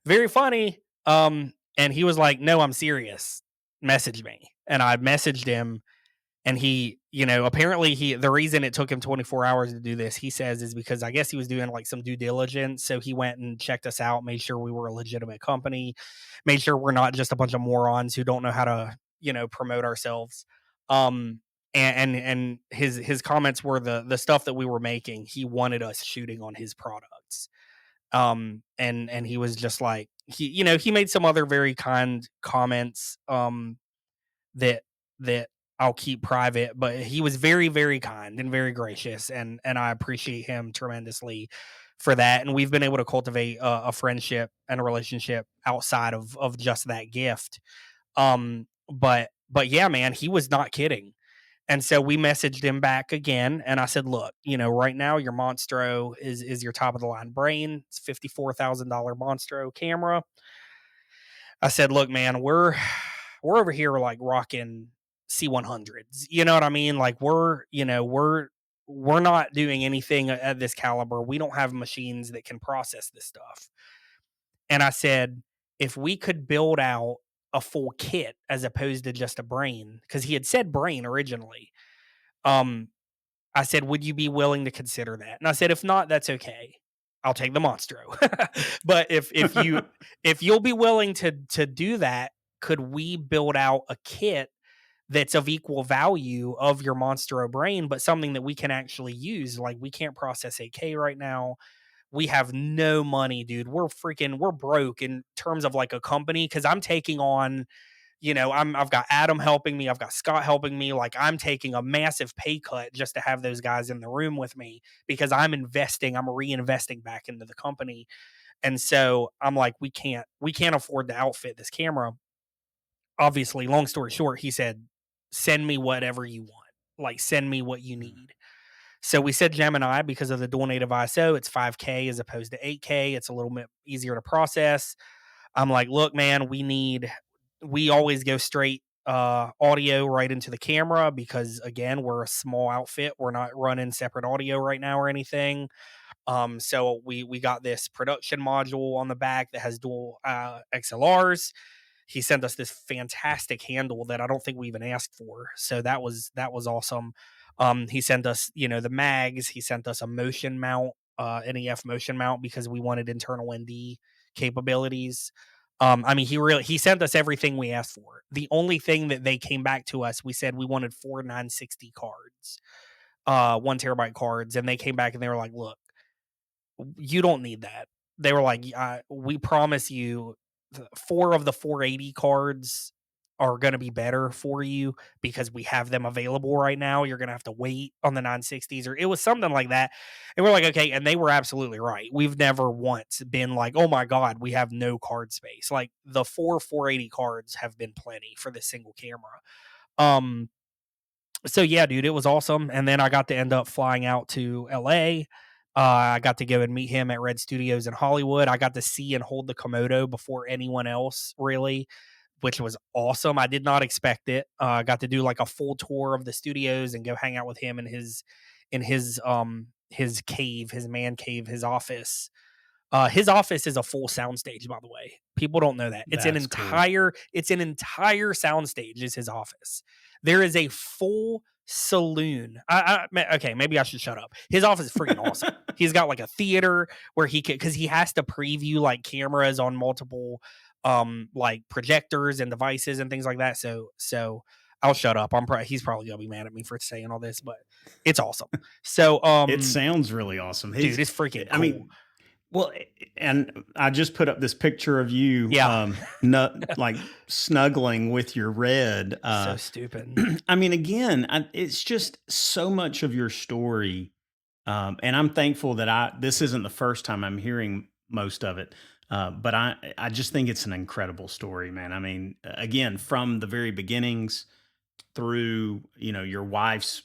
Very funny." And he was like, "No, I'm serious. Message me." And I messaged him, and he, apparently the reason it took him 24 hours to do this, he says, is because I guess he was doing like some due diligence. So he went and checked us out, made sure we were a legitimate company, made sure we're not just a bunch of morons who don't know how to, promote ourselves. Um, and his comments were the stuff that we were making. He wanted us shooting on his products. And he was just like, he made some other very kind comments, that that I'll keep private, but he was very, very kind and very gracious, and I appreciate him tremendously for that. And we've been able to cultivate a friendship and a relationship outside of just that gift. But yeah, man, he was not kidding. And so we messaged him back again, and I said, "Look, right now your Monstro is your top of the line brain. It's $54,000 Monstro camera." I said, "Look, man, we're over here like rocking C100s. You know what I mean? Like we're not doing anything at this caliber. We don't have machines that can process this stuff." And I said, "If we could build out a full kit as opposed to just a brain," because he had said brain originally. Um, I said, "Would you be willing to consider that?" And I said, "If not, that's okay. I'll take the Monstro." But if you'll be willing to do that, could we build out a kit that's of equal value of your Monstro brain, but something that we can actually use? Like, we can't process 8K right now. We have no money, dude. We're broke in terms of like a company, because I'm taking on, I've got Adam helping me, I've got Scott helping me. Like, I'm taking a massive pay cut just to have those guys in the room with me, because I'm reinvesting back into the company. And so I'm like, we can't afford to outfit this camera. Obviously, long story short, he said, "Send me whatever you want. Like, send me what you need." So we said Gemini because of the dual native ISO. It's 5K as opposed to 8K. It's a little bit easier to process. I'm like, "Look, man, we always go straight audio right into the camera, because again, we're a small outfit. We're not running separate audio right now or anything." So we got this production module on the back that has dual XLRs. He sent us this fantastic handle that I don't think we even asked for. So that was awesome. He sent us, the mags. He sent us a motion mount, NEF motion mount, because we wanted internal ND capabilities. I mean, he sent us everything we asked for. The only thing that they came back to us, we said we wanted 4 960 cards, 1 terabyte cards, and they came back and they were like, "Look, you don't need that." They were like, "We promise you, 4 of the 480 cards are going to be better for you because we have them available right now. You're going to have to wait on the 960s, or it was something like that. And we're like, okay. And they were absolutely right. We've never once been like, oh my God, we have no card space. Like the 480 cards have been plenty for this single camera. Um, so yeah, dude, it was awesome. And then I got to end up flying out to LA. I got to go and meet him at Red Studios in Hollywood. I got to see and hold the Komodo before anyone else, really, which was awesome. I did not expect it. I got to do like a full tour of the studios and go hang out with him in his cave, his man cave, his office. His office is a full soundstage, by the way. People don't know that. That's cool. It's an entire soundstage is his office. There is a full saloon. Okay, maybe I should shut up. His office is freaking awesome. He's got like a theater where he can, because he has to preview like cameras on multiple like projectors and devices and things like that. So I'll shut up. He's probably gonna be mad at me for saying all this, but it's awesome. So It sounds really awesome. dude, it's freaking cool. I mean, well, and I just put up this picture of you, Yeah. like snuggling with your red. So stupid. I mean, again, it's just so much of your story, and I'm thankful that this isn't the first time I'm hearing most of it. But I just think it's an incredible story, man. I mean, again, from the very beginnings through, your wife's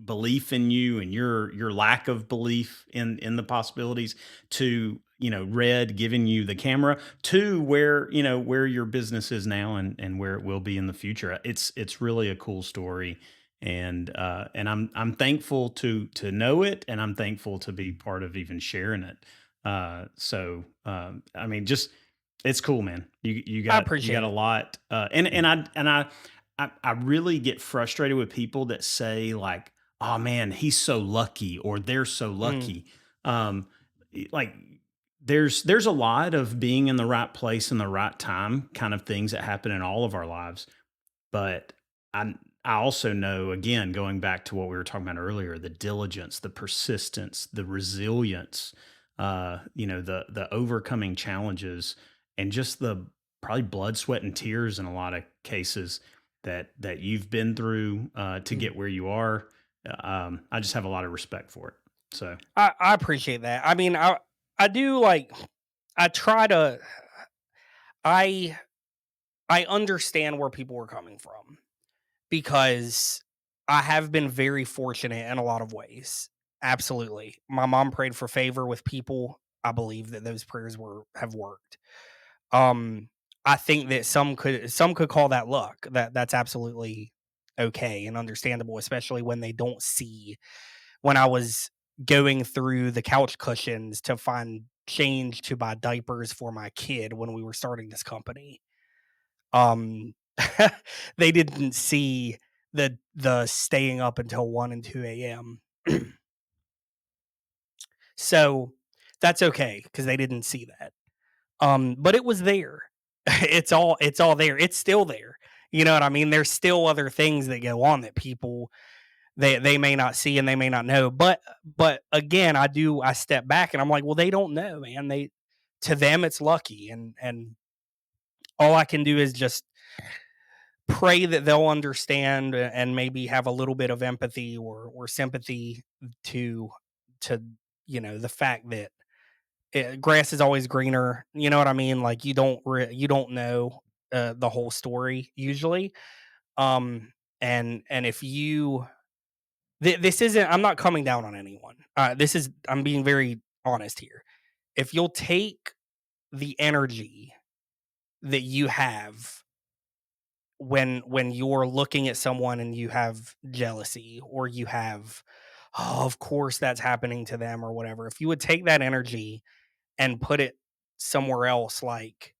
belief in you and your lack of belief in the possibilities, to Red giving you the camera, to where your business is now, and where it will be in the future. It's really a cool story, and I'm thankful to know it, and I'm thankful to be part of even sharing it. I mean, just, it's cool, man. You I got appreciate a it. lot, and I really get frustrated with people that say like, "Oh man, he's so lucky," or "They're so Mm, lucky." Um, like, there's a lot of being in the right place in the right time, kind of things that happen in all of our lives. But I also know, again, going back to what we were talking about earlier, the diligence, the persistence, the resilience, the overcoming challenges, and just the probably blood, sweat, and tears in a lot of cases that you've been through, to mm. get where you are. I just have a lot of respect for it. So I appreciate that. I mean, I do like I try to I I understand where people were coming from because I have been very fortunate in a lot of ways. Absolutely. My mom prayed for favor with people. I believe that those prayers have worked. Um I think that some could call that luck. That's absolutely okay and understandable, especially when they don't see when I was going through the couch cushions to find change to buy diapers for my kid when we were starting this company. Um, they didn't see the staying up until 1 and 2 a.m. So that's okay because they didn't see that. But it was there. It's all there. It's still there. You know what I mean? There's still other things that go on that people they may not see and they may not know. But again, I step back and I'm like, well, they don't know, man. To them it's lucky, and all I can do is just pray that they'll understand and maybe have a little bit of empathy or sympathy to to the fact that grass is always greener. You know what I mean? Like you don't know the whole story usually. And if you this isn't, I'm not coming down on anyone. I'm being very honest here. If you'll take the energy that you have when you're looking at someone and you have jealousy or you have, oh, of course that's happening to them or whatever. If you would take that energy and put it somewhere else, like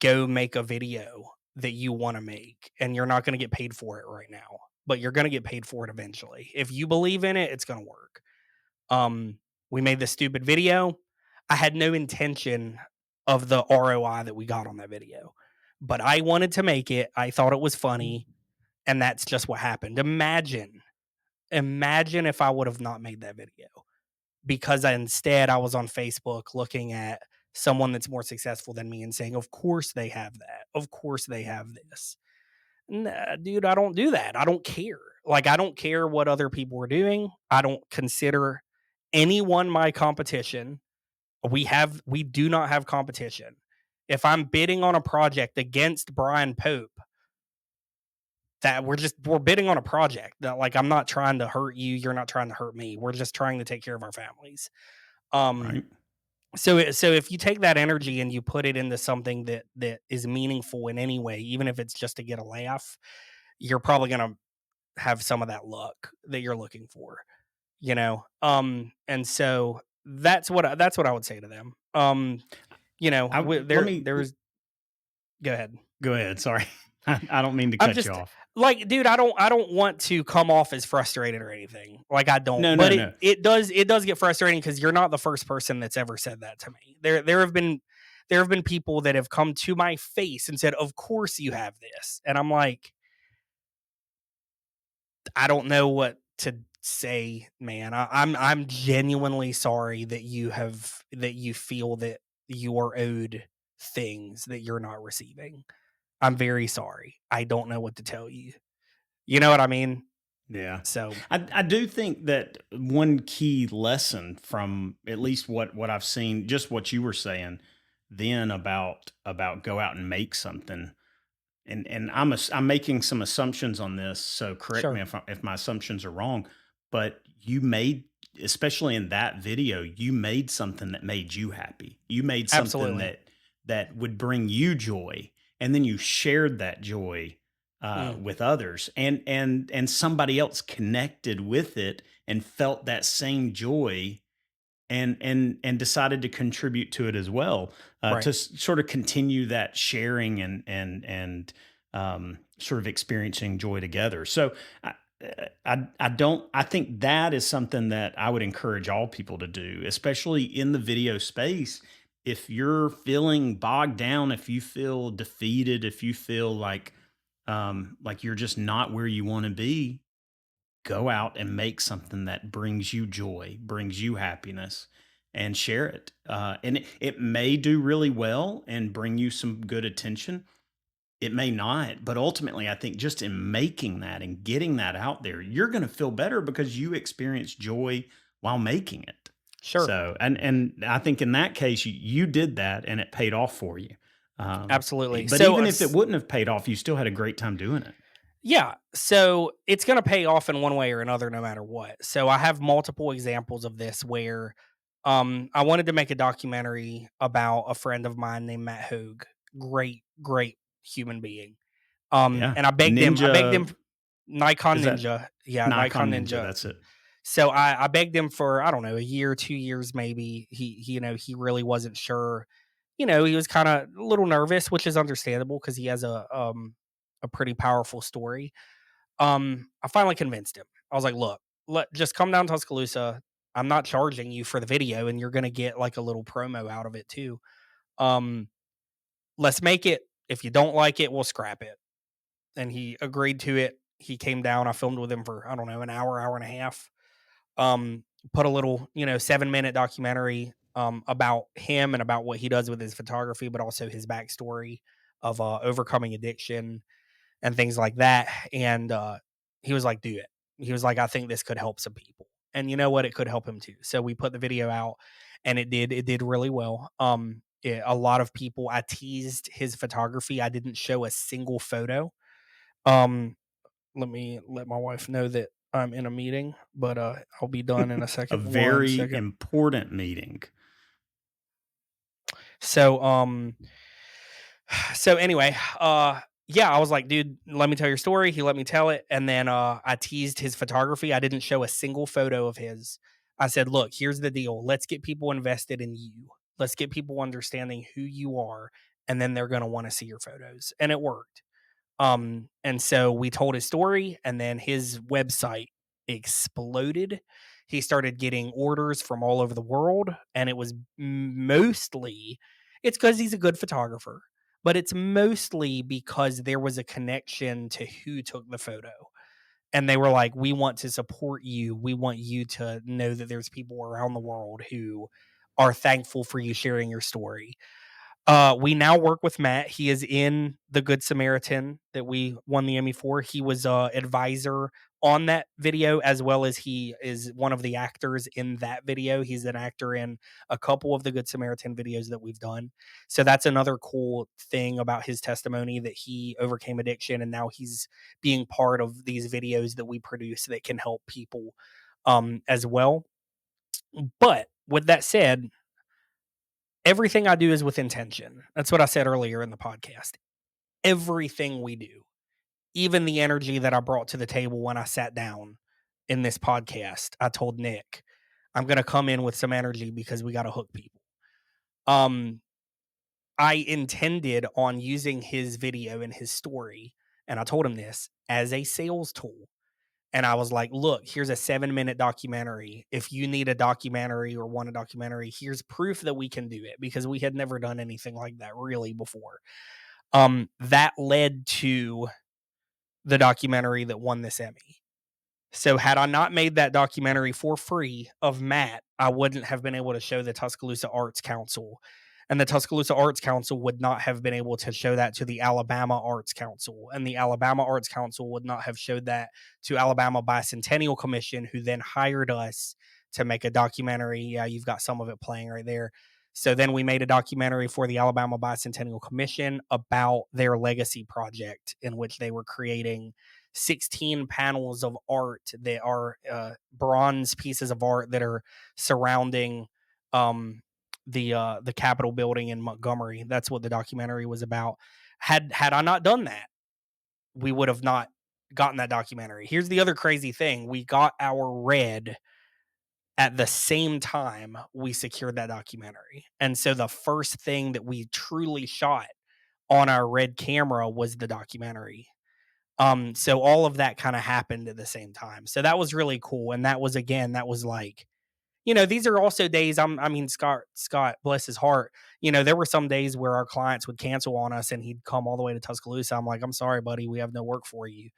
go make a video that you want to make, and you're not going to get paid for it right now, but you're going to get paid for it eventually. If you believe in it, it's going to work. Um, we made this stupid video. I had no intention of the ROI that we got on that video, but I wanted to make it. I thought it was funny, and that's just what happened. Imagine if I would have not made that video because instead I was on Facebook looking at someone that's more successful than me and saying, of course they have that. Of course they have this. Nah, dude, I don't do that. I don't care. Like, I don't care what other people are doing. I don't consider anyone my competition. We do not have competition. If I'm bidding on a project against Brian Pope, that we're bidding on a project that, like, I'm not trying to hurt you, you're not trying to hurt me. We're just trying to take care of our families. Um Right. so if you take that energy and you put it into something that is meaningful in any way, even if it's just to get a laugh, you're probably going to have some of that luck that you're looking for, you know? And so that's what I would say to them. Let me There's go ahead. go ahead. Sorry. I don't mean to I'm cut you just off. like, dude, I don't want to come off as frustrated or anything. Like, I don't. No, But no, it no. it does it does get frustrating because you're not the first person that's ever said that to me. There have been people that have come to my face and said, "Of course you have this." And I'm like, I don't know what to say, man. I'm genuinely sorry that you feel that you are owed things that you're not receiving. I'm very sorry. I don't know what to tell you. You know what I mean? Yeah. So I do think that one key lesson from at least what I've seen, just what you were saying then about go out and make something. And I'm making some assumptions on this, so correct me sure. if my assumptions are wrong, but you made, especially in that video, you made something that made you happy. You made something Absolutely. that would bring you joy, and then you shared that joy Mm, with others, and somebody else connected with it and felt that same joy and decided to contribute to it as well, right. sort of continue that sharing and sort of experiencing joy together. So I, I don't I think that is something that I would encourage all people to do, especially in the video space. If you're feeling bogged down, if you feel defeated, if you feel like you're just not where you want to be, go out and make something that brings you joy, brings you happiness, and share it. And it may do really well and bring you some good attention. It may not, but ultimately, I think just in making that and getting that out there, you're going to feel better because you experience joy while making it. Sure. So, and I think in that case, you did that and it paid off for you. Absolutely. But So even if it wouldn't have paid off, you still had a great time doing it. yeah, so it's going to pay off in one way or another no matter what. So I have multiple examples of this where I wanted to make a documentary about a friend of mine named Matt Hogue. Great human being. Yeah. And I begged him Ninja, Nikon is that Ninja. Yeah, Nikon Nikon Ninja? Ninja. That's it. So I begged him for, I don't know, a year, 2 years maybe. He really wasn't sure. He was kind of a little nervous, which is understandable because he has a pretty powerful story. I finally convinced him. I was like, "Look, just come down to Tuscaloosa. I'm not charging you for the video, and you're gonna get like a little promo out of it too. Um, let's make it. If you don't like it, we'll scrap it." And he agreed to it. He came down. I filmed with him for, I don't know, an hour and a half. Put a little, 7-minute documentary about him and about what he does with his photography, but also his backstory of overcoming addiction and things like that. And he was like, "Do it." He was like, "I think this could help some people." And you know what? It could help him too. So we put the video out, and it did really well. A lot of people. I teased his photography. I didn't show a single photo. Um, let me let my wife know that I'm in a meeting, but I'll be done in a A second. One very second. important meeting. So so anyway, yeah, I was like, dude, let me tell your story. He let me tell it. And then I teased his photography. I didn't show a single photo of his. I said, look, here's the deal. Let's get people invested in you. Let's get people understanding who you are. And then they're going to want to see your photos. And it worked. And so we told his story, and then his website exploded. He started getting orders from all over the world, and it was mostly it's because he's a good photographer, but it's mostly because there was a connection to who took the photo. And they were like, "We want to support you. We want you to know that there's people around the world who are thankful for you sharing your story. We now work with Matt. He is in The Good Samaritan that we won the Emmy for. He was a advisor on that video, as well as he is one of the actors in that video. He's an actor in a couple of the Good Samaritan videos that we've done. So that's another cool thing about his testimony, that he overcame addiction and now he's being part of these videos that we produce that can help people as well. But with that said, everything I do is with intention. That's what I said earlier in the podcast. Everything we do, even the energy that I brought to the table when I sat down in this podcast, I told Nick, I'm going to come in with some energy because we got to hook people. I intended on using his video and his story, and I told him this, as a sales tool. And I was like, look, here's a 7-minute documentary. If you need a documentary or want a documentary, here's proof that we can do it, because we had never done anything like that really before. That led to the documentary that won this Emmy. So had I not made that documentary for free of Matt, I wouldn't have been able to show the Tuscaloosa Arts Council. And the Tuscaloosa Arts Council would not have been able to show that to the Alabama Arts Council. And the Alabama Arts Council would not have showed that to Alabama Bicentennial Commission, who then hired us to make a documentary. Yeah, you've got some of it playing right there. So then we made a documentary for the Alabama Bicentennial Commission about their legacy project, in which they were creating 16 panels of art that are bronze pieces of art that are surrounding the Capitol building in Montgomery. That's what the documentary was about. Had I not done that, we would have not gotten that documentary. Here's the other crazy thing: we got our red at the same time we secured that documentary, and so the first thing that we truly shot on our red camera was the documentary. So all of that kind of happened at the same time. So that was really cool. And that was, again, that was like, these are also days. I mean, Scott, bless his heart. There were some days where our clients would cancel on us and he'd come all the way to Tuscaloosa. I'm like, I'm sorry, buddy, we have no work for you.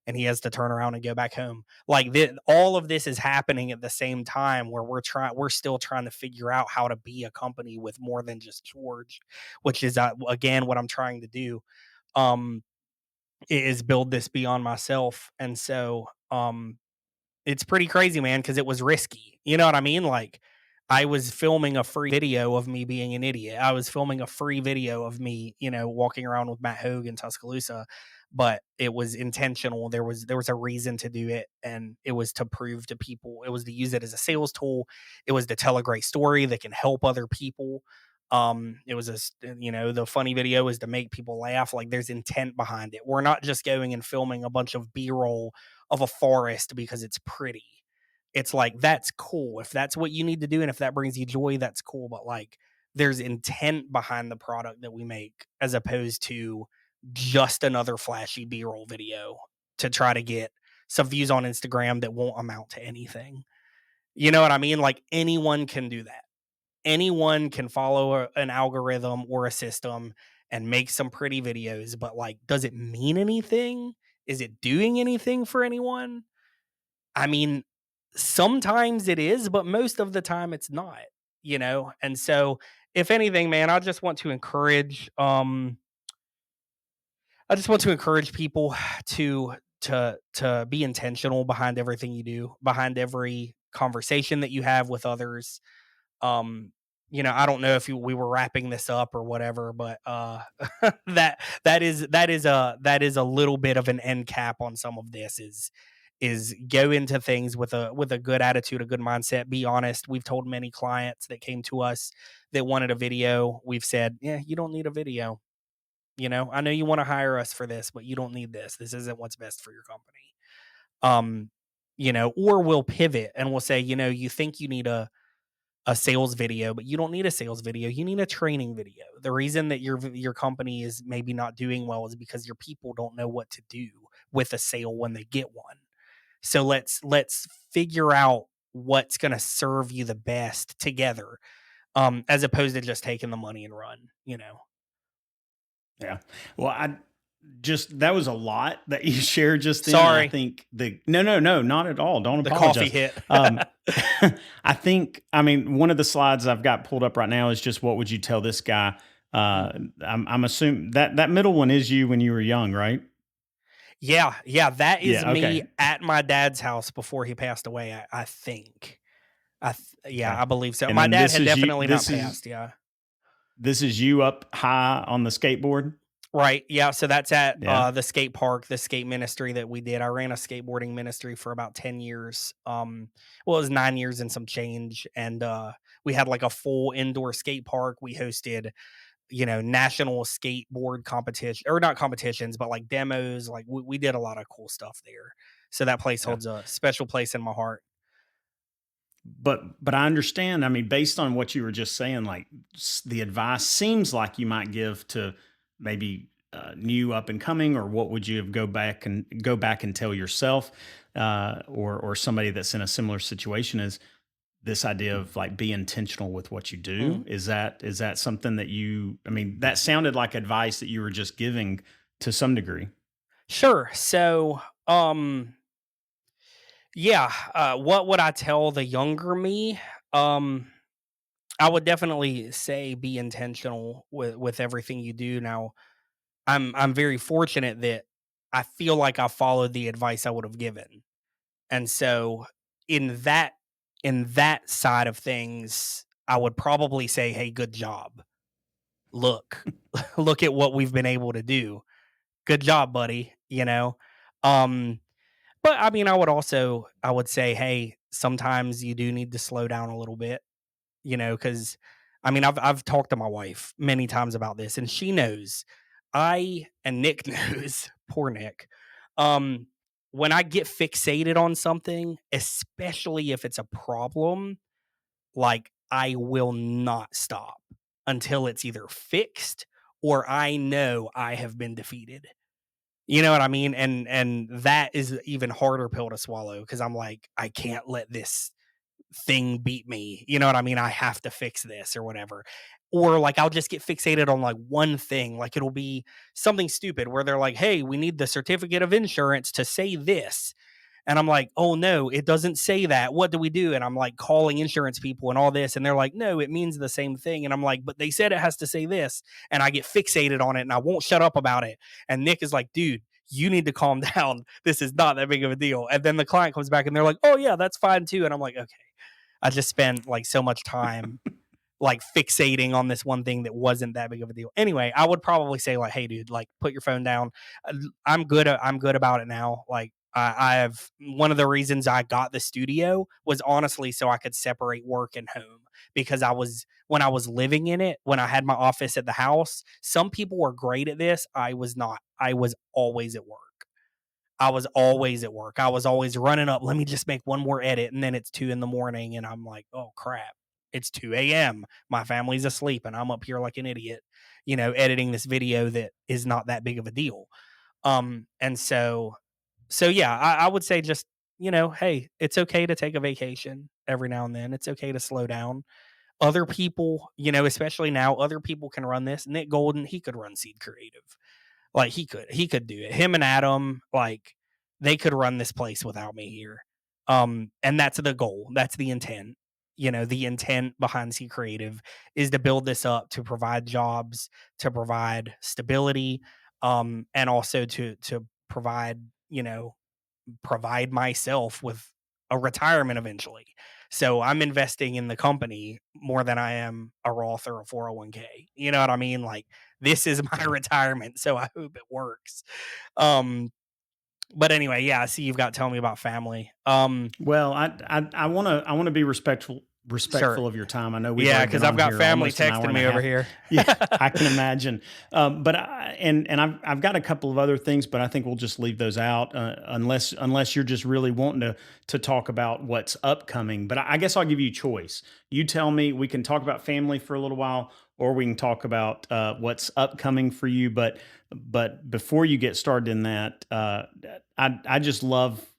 And he has to turn around and go back home. Like all of this is happening at the same time, where we're still trying to figure out how to be a company with more than just George, which is, again, what I'm trying to do. Is build this beyond myself. And so it's pretty crazy, man, because it was risky. You know what I mean? Like, I was filming a free video of me being an idiot. I was filming a free video of me, walking around with Matt Hogue in Tuscaloosa, but it was intentional. There was a reason to do it, and it was to prove to people. It was to use it as a sales tool. It was to tell a great story that can help other people. It was the funny video is to make people laugh. Like, there's intent behind it. We're not just going and filming a bunch of B-roll of a forest because it's pretty. It's like, that's cool if that's what you need to do, and if that brings you joy, that's cool. But like, there's intent behind the product that we make, as opposed to just another flashy B-roll video to try to get some views on Instagram that won't amount to anything. You know what I mean? Like, anyone can do that. Anyone can follow an algorithm or a system and make some pretty videos, but like, does it mean anything? Is it doing anything for anyone? I mean, sometimes it is, but most of the time it's not, And so, if anything, man, I just want to encourage people to be intentional behind everything you do, behind every conversation that you have with others. um I don't know if we were wrapping this up or whatever, but that is a little bit of an end cap on some of this. Is go into things with a good attitude, a good mindset. Be honest. We've told many clients that came to us that wanted a video. We've said, yeah, you don't need a video. I know you want to hire us for this, but you don't need this. This isn't what's best for your company. um or we'll pivot and we'll say, you think you need a sales video, but you don't need a sales video. You need a training video. The reason that your company is maybe not doing well is because your people don't know what to do with a sale when they get one. So let's figure out what's going to serve you the best together, as opposed to just taking the money and run. Yeah. Well, just that was a lot that you shared just then, and I Sorry, think no, not at all. Don't the coffee apologize. hit. Um, I think, I mean, one of the slides I've got pulled up right now is just what would you tell this guy? Mm. I'm assuming that that middle one is you when you were young, right? Yeah, yeah, that is Yeah. me Okay. at my dad's house before he passed away, I think. Yeah, Okay. I believe so. And My then dad this had is you. definitely not passed, yeah. This is you up high on the skateboard. Right, yeah, so that's at, Yeah. the skate park, the skate ministry that we did. I ran a skateboarding ministry for about 10 years, well, it was 9 years and some change, and, we had, like, a full indoor skate park. We hosted, national skateboard competition or not competitions, but, like, demos, like, we did a lot of cool stuff there. So that place Yeah. holds a special place in my heart. But I understand. I mean, based on what you were just saying, like the advice seems like you might give to maybe new up and coming, or what would you have go back and tell yourself, or somebody that's in a similar situation? Is this idea of like be intentional with what you do? Mhm. Is that something that you? I mean, that sounded like advice that you were just giving to some degree. Sure. So, yeah, what would I tell the younger me? Um, I would definitely say be intentional with everything you do. Now, I'm very fortunate that I feel like I followed the advice I would have given. And so in that in that side of things, I would probably say, "Hey, good job. Look. Look at what we've been able to do. Good job, buddy," you know? Um but I mean, I would say, "Hey, sometimes you do need to slow down a little bit." Because I mean, I've talked to my wife many times about this, and she knows. And Nick knows, poor Nick. Um, when I get fixated on something, especially if it's a problem, like I will not stop until it's either fixed or I know I have been defeated. You know what I mean? And that is even harder pill to swallow because I'm like, I can't let this thing beat me. You know what I mean? I have to fix this or whatever. Or like I'll just get fixated on like one thing. Like it'll be something stupid where they're like, "Hey, we need the certificate of insurance to say this." And I'm like, "Oh no, it doesn't say that. What do we do?" And I'm like calling insurance people and all this and they're like, "No, it means the same thing." And I'm like, "But they said it has to say this." And I get fixated on it and I won't shut up about it. And Nick is like, "Dude, you need to calm down. This is not that big of a deal." And then the client comes back and they're like, "Oh yeah, that's fine too." And I'm like, "Okay." I just spent like so much time like fixating on this one thing that wasn't that big of a deal. Anyway, I would probably say like, "Hey, dude, like put your phone down." I'm good about it now. Like I have one of the reasons I got the studio was honestly so I could separate work and home because I was when I was living in it, when I had my office at the house, some people were great at this. I was not. I was always at work. I was always at work. I was always running up, let me just make one more edit. And then it's 2 in the morning and I'm like, oh crap. It's 2 a.m. My family's asleep and I'm up here like an idiot, editing this video that is not that big of a deal. And so yeah, I would say just, hey, it's okay to take a vacation every now and then. It's okay to slow down. Other people, especially now, other people can run this. Nick Golden, he could run Seed Creative. Like he could do it. Him and Adam, like they could run this place without me here. And that's the goal. That's the intent. The intent behind C Creative is to build this up to provide jobs, to provide stability, and also to provide, provide myself with a retirement eventually. So I'm investing in the company more than I am a Roth or a 401k. You know what I mean? Like this is my retirement, so I hope it works. Um, but anyway, yeah, I see you've got to tell me about family. Well, I want to be Sure. respectful of your time. I know we've Yeah, already been because I've on got here family almost an hour texting and a me over half. here. Yeah, I can imagine. But I've got a couple of other things, but I think we'll just leave those out unless you're just really wanting to talk about what's upcoming. But I guess I'll give you choice. You tell me. We can talk about family for a little while, or we can talk about what's upcoming for you. But before you get started in that, I just love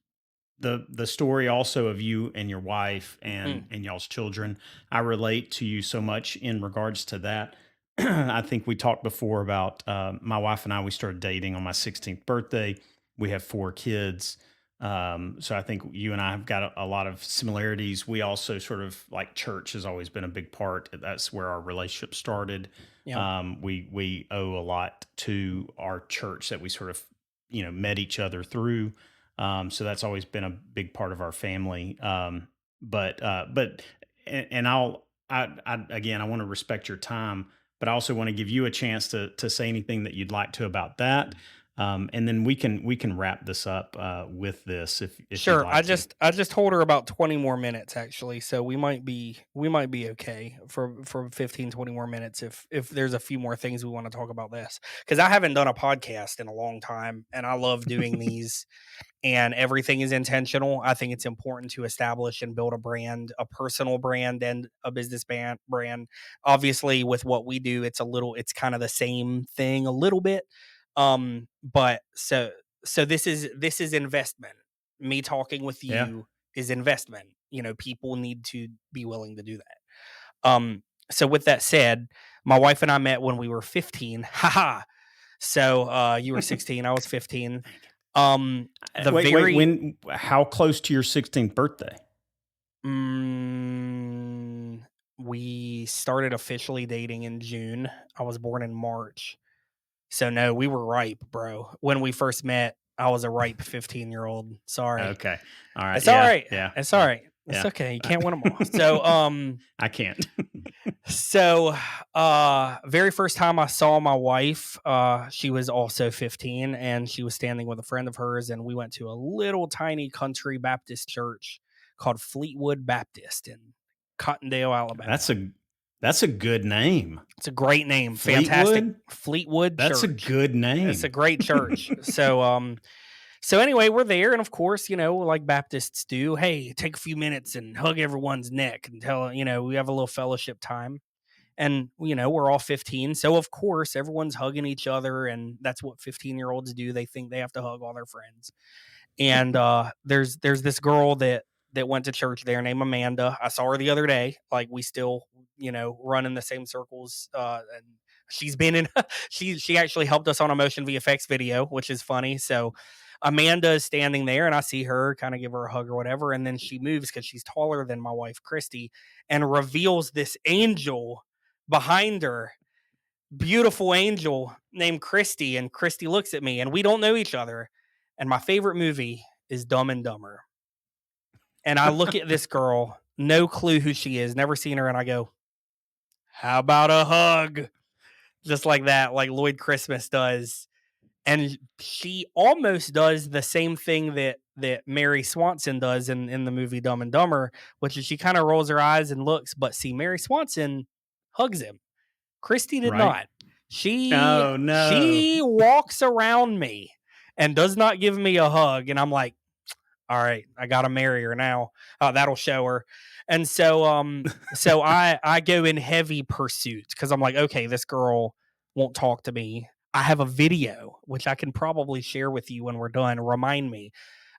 the story also of you and your wife Mm, and y'all's children. I relate to you so much in regards to that. I think we talked before about my wife and I. We started dating on my 16th birthday. We have 4 kids. So I think you and I have got a lot of similarities. We also sort of like church has always been a big part. That's where our relationship started. Yeah. We owe a lot to our church that we sort of met each other through. So that's always been a big part of our family. But and again, I want to respect your time, but I also want to give you a chance to say anything that you'd like to about that. And then we can wrap this up with this if you'd Sure. I like to. just I just told her about 20 more minutes actually. So we might be okay for 15, 20 more minutes if there's a few more things we want to talk about this. Cuz I haven't done a podcast in a long time and I love doing these and everything is intentional. I think it's important to establish and build a brand, a personal brand and a business brand. Obviously with what we do it's kind of the same thing a little bit. But so this is investment. Me talking with Yeah. you is investment. People need to be willing to do that. So with that said, my wife and I met when we were 15. Haha. So you were 16, I was 15. The Wait. very How close to your 16th birthday? mm, we started officially dating in June. I was born in March. So no, we were ripe, bro. When we first met, I was a ripe 15-year-old. Sorry. Okay. All right. It's all Yeah. right. Yeah. It's all Yeah. right. It's Yeah. okay. You can't win them all. So I can't. so very first time I saw my wife, she was also 15 and she was standing with a friend of hers and we went to a little tiny country Baptist church called Fleetwood Baptist in Cottondale, Alabama. That's a good name. It's a great name. Fantastic. Fleetwood. Fleetwood That's a Church. good It's a name. great church. So anyway, we're there, and of course, like Baptists do, hey, take a few minutes and hug everyone's neck and we have a little fellowship time. And we're all 15, so of course everyone's hugging each other, and that's what 15-year-olds do. They think they have to hug all their friends. And there's this girl that went to church there named Amanda. I saw her the other day. Like we still run in the same circles. And she's been in. She actually helped us on a motion VFX video, which is funny. So Amanda is standing there, and I see her kind of give her a hug or whatever, and then she moves because she's taller than my wife Kristy, and reveals this angel behind her, beautiful angel named Kristy. And Kristy looks at me, and we don't know each other. And my favorite movie is Dumb and Dumber. And I look at this girl, no clue who she is, never seen her, and I go, "How about a hug?" Just like that, like Lloyd Christmas does. And she almost does the same thing that Mary Swanson does in the movie Dumb and Dumber, which is she kind of rolls her eyes and looks, but see, Mary Swanson hugs him. Kristy did Right? not. She Oh no. she walks around me and does not give me a hug, and I'm like, all right, I gotta marry her now. That'll show her. And so I go in heavy pursuit because I'm like, okay, this girl won't talk to me. I have a video which I can probably share with you when we're done. Remind me.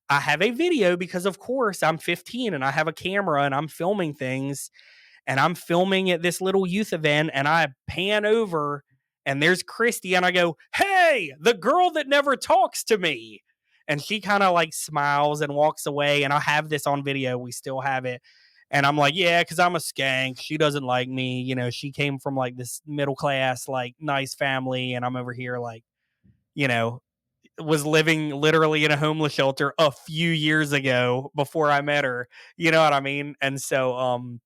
I have a video because of course I'm 15 and I have a camera and I'm filming things, and I'm filming at this little youth event, and I pan over and there's Kristy, and I go, "Hey, the girl that never talks to me." And she kind of like smiles and walks away, and I have this on video. We still have it. And I'm like, "Yeah, because I'm a skank. She doesn't like me. She came from like this middle class, like nice family, and I'm over here like, you know, was living literally in a homeless shelter a few years ago before I met her. You know what I mean?" And so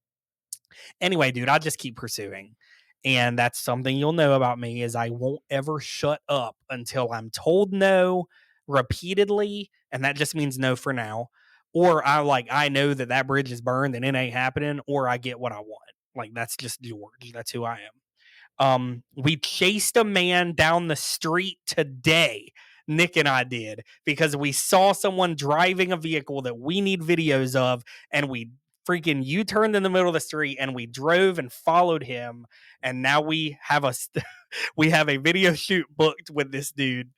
anyway, dude, I just keep pursuing. And that's something you'll know about me is I won't ever shut up until I'm told no repeatedly, and that just means no for now. Or I know that bridge is burned and it ain't happening, or I get what I want. Like that's just George. That's who I am. We chased a man down the street today. Nick and I did because we saw someone driving a vehicle that we need videos of, and we freaking U-turned in the middle of the street and we drove and followed him. And now we have we have a video shoot booked with this dude.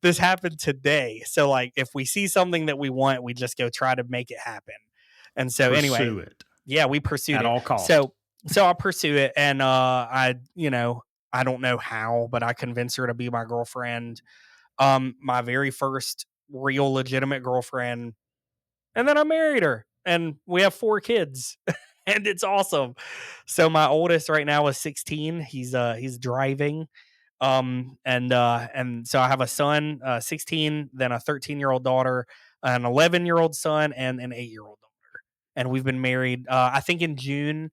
This happened today. So like if we see something that we want, we just go try to make it happen. And so anyway, Pursue it yeah, we pursued at it. all costs. So I'll pursue it, and I I don't know how, but I convinced her to be my girlfriend. My very first real legitimate girlfriend, and then I married her, and we have 4 kids, and it's awesome. So my oldest right now is 16. He's driving. And so I have a son, 16, then a 13-year-old daughter, an 11-year-old son, and an 8-year-old daughter. And we've been married, I think in June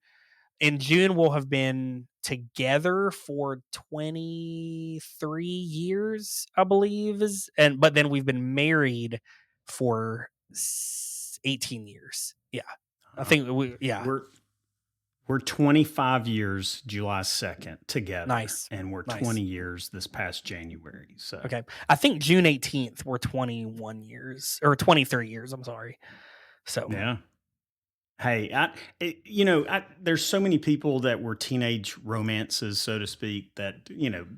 we'll have been together for 23 years, I believe but then we've been married for 18 years. Yeah. I Uh, think yeah. we're we're 25 years July 2nd together, Nice. and we're 20 Nice. years this past January. So Okay. I think June 18th we're 21 years or 23 years, I'm sorry. So, yeah. Hey, there's so many people that were teenage romances, so to speak, that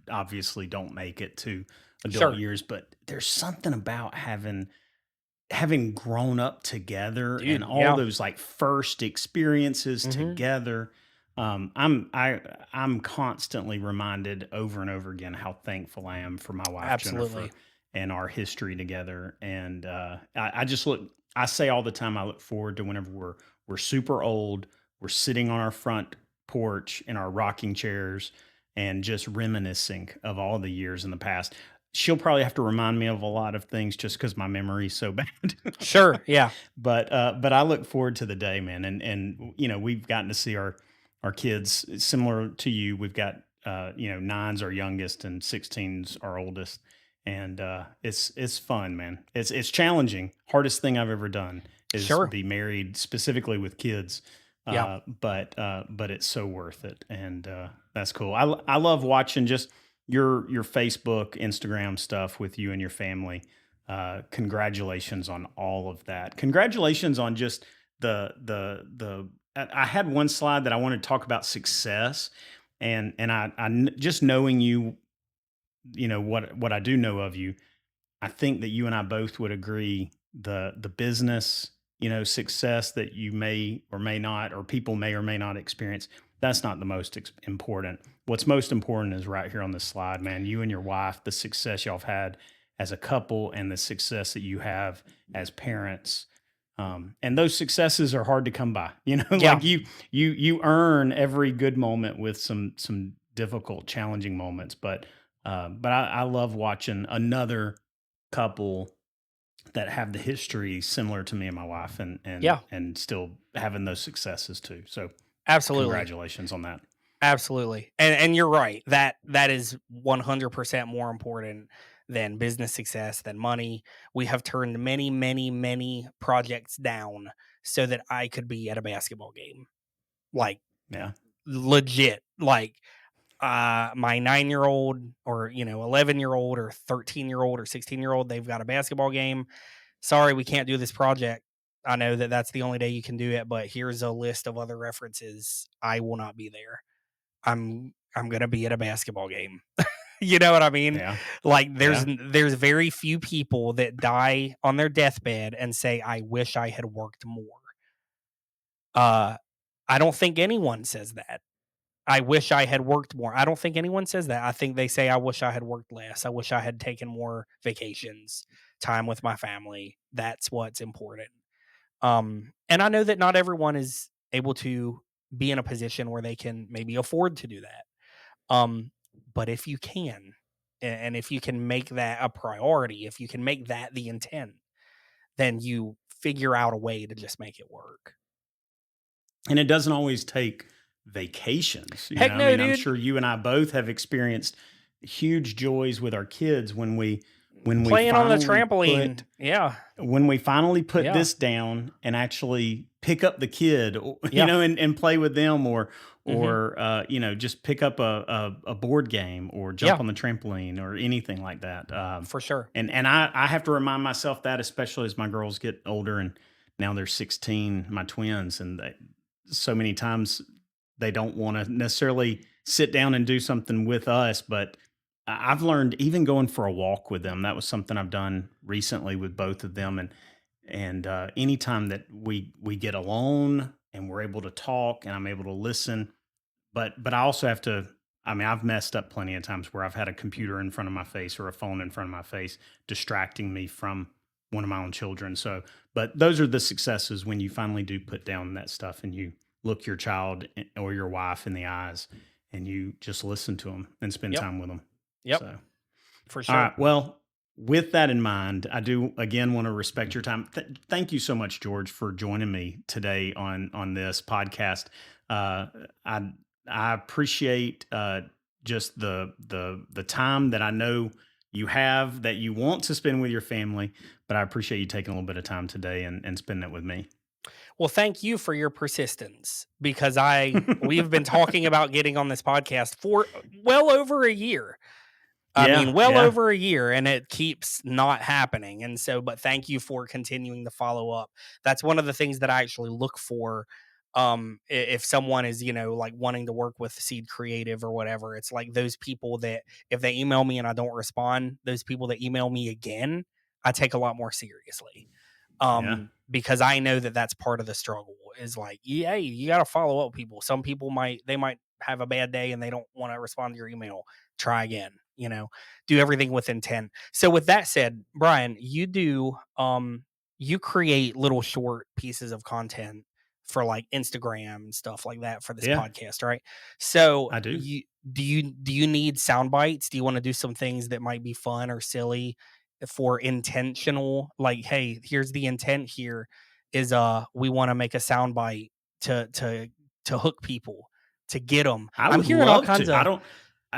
obviously don't make it to adult sure. years. But there's something about having grown up together and Dude, all yeah. those like first experiences Mhm. together. I'm constantly reminded over and over again how thankful I am for my wife Jennifer Absolutely. and our history together. And I just look. I say all the time, I look forward to whenever we're super old, we're sitting on our front porch in our rocking chairs and just reminiscing of all the years in the past. She'll probably have to remind me of a lot of things just because my memory's so bad. Sure, yeah. But I look forward to the day, man. And we've gotten to see our kids similar to you. We've got nine's our youngest and 16's our oldest. And it's fun, man. It's challenging. Hardest thing I've ever done is Sure. be married specifically with kids. Yeah. But it's so worth it. And that's cool. I love watching just your Facebook, Instagram stuff with you and your family. Congratulations on all of that. Congratulations on just the. I had one slide that I wanted to talk about success, and just knowing you, what I do know of you, I think that you and I both would agree the business, success that you may or may not, or people may or may not experience. That's not the most important. What's most important is right here on this slide, man. You and your wife, the success y'all have had as a couple, and the success that you have as parents. And those successes are hard to come by. Yeah. Like you earn every good moment with some difficult, challenging moments. But I love watching another couple that have the history similar to me and my wife, and and Yeah. and still having those successes too. So Absolutely. congratulations on that. Absolutely. And you're right. That is 100% more important than business success, than money. We have turned many, many, many projects down so that I could be at a basketball game. Like Yeah. legit. Like my 9-year-old or 11-year-old or 13-year-old or 16-year-old, they've got a basketball game. Sorry, we can't do this project. I know that that's the only day you can do it, but here's a list of other references. I will not be there. I'm gonna be at a basketball game. You know what I mean? Yeah. Like Yeah. there's very few people that die on their deathbed and say, "I wish I had worked more." Uh, I don't think anyone says that. I wish I had worked more. I don't think anyone says that. I think they say, "I wish I had worked less. I wish I had taken more vacations, time with my family." That's what's important. And I know that not everyone is able to be in a position where they can maybe afford to do that. Um, but if you can, and if you can make that a priority, if you can make that the intent, then you figure out a way to just make it work. And it doesn't always take vacations. Heck I no, mean, I'm dude. sure you and I both have experienced huge joys with our kids when we Playing on the finally put trampoline. Yeah. Yeah. this down and actually pick up the kid, Yeah. and play with them, or Hmm. just pick up a board game or jump Yeah. on the trampoline or anything like that. For sure. And I have to remind myself that, especially as my girls get older and now they're 16, my twins, and so many times they don't want to necessarily sit down and do something with us, but I've learned even going for a walk with them. That was something I've done recently with both of them, and anytime that we get alone and we're able to talk and I'm able to listen, but I also have to. I mean, I've messed up plenty of times where I've had a computer in front of my face or a phone in front of my face distracting me from one of my own children. So, but those are the successes when you finally do put down that stuff and you look your child or your wife in the eyes and you just listen to them and spend Yep. time with them. Yep. So, for sure. all right. Well, with that in mind, I do again want to respect your time. Thank you so much, George, for joining me today on this podcast. I appreciate just the time that I know you have that you want to spend with your family, but I appreciate you taking a little bit of time today and spending it with me. Well, thank you for your persistence because we've been talking about getting on this podcast for well over a year. I mean, well over a year, and it keeps not happening. And so, but thank you for continuing to follow up. That's one of the things that I actually look for. If someone is, like wanting to work with Seed Creative or whatever, it's like those people that if they email me and I don't respond, those people that email me again, I take a lot more seriously. Because I know that that's part of the struggle is like, yeah, you got to follow up with people. Some people might have a bad day and they don't want to respond to your email. Try again, do everything with intent. So with that said, Brian, you create little short pieces of content for like Instagram and stuff like that for this podcast, right? So I do. Do you need sound bites? Do you want to do some things that might be fun or silly for intentional? Like, hey, here's the intent here is we want to make a sound bite to hook people, to get them. I'm hearing all kinds of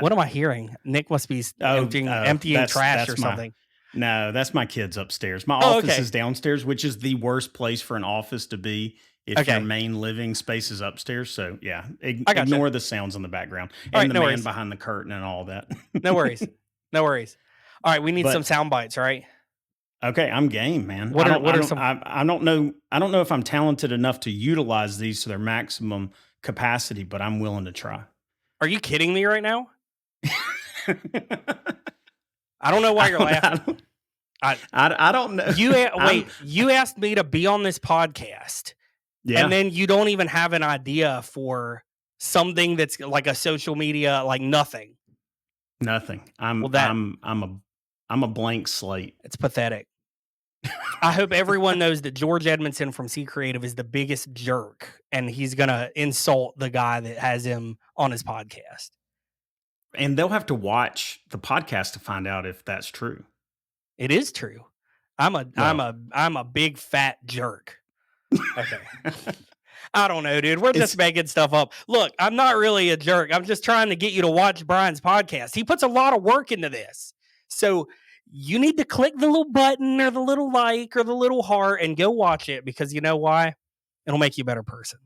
what am I hearing? Nick must be emptying trash or something. No, that's my kids upstairs. My office is downstairs, which is the worst place for an office to be if your main living space is upstairs. So yeah, ignore the sounds in the background and the man behind the curtain and all that. No worries. All right, we need some sound bites, right? Okay, I'm game, man. I don't know if I'm talented enough to utilize these to their maximum capacity, but I'm willing to try. Are you kidding me right now? I don't know why you're laughing. I don't know. You asked me to be on this podcast, and then you don't even have an idea for something that's like a social media, like nothing. Nothing. I'm a blank slate. It's pathetic. I hope everyone knows that George Edmondson from Seed Creative is the biggest jerk, and he's gonna insult the guy that has him on his podcast. And they'll have to watch the podcast to find out if that's true. It is true. I'm a big fat jerk. Okay. I don't know, dude. We're just making stuff up. Look, I'm not really a jerk. I'm just trying to get you to watch Brian's podcast. He puts a lot of work into this. So you need to click the little button or the little like or the little heart and go watch it because you know why? It'll make you a better person.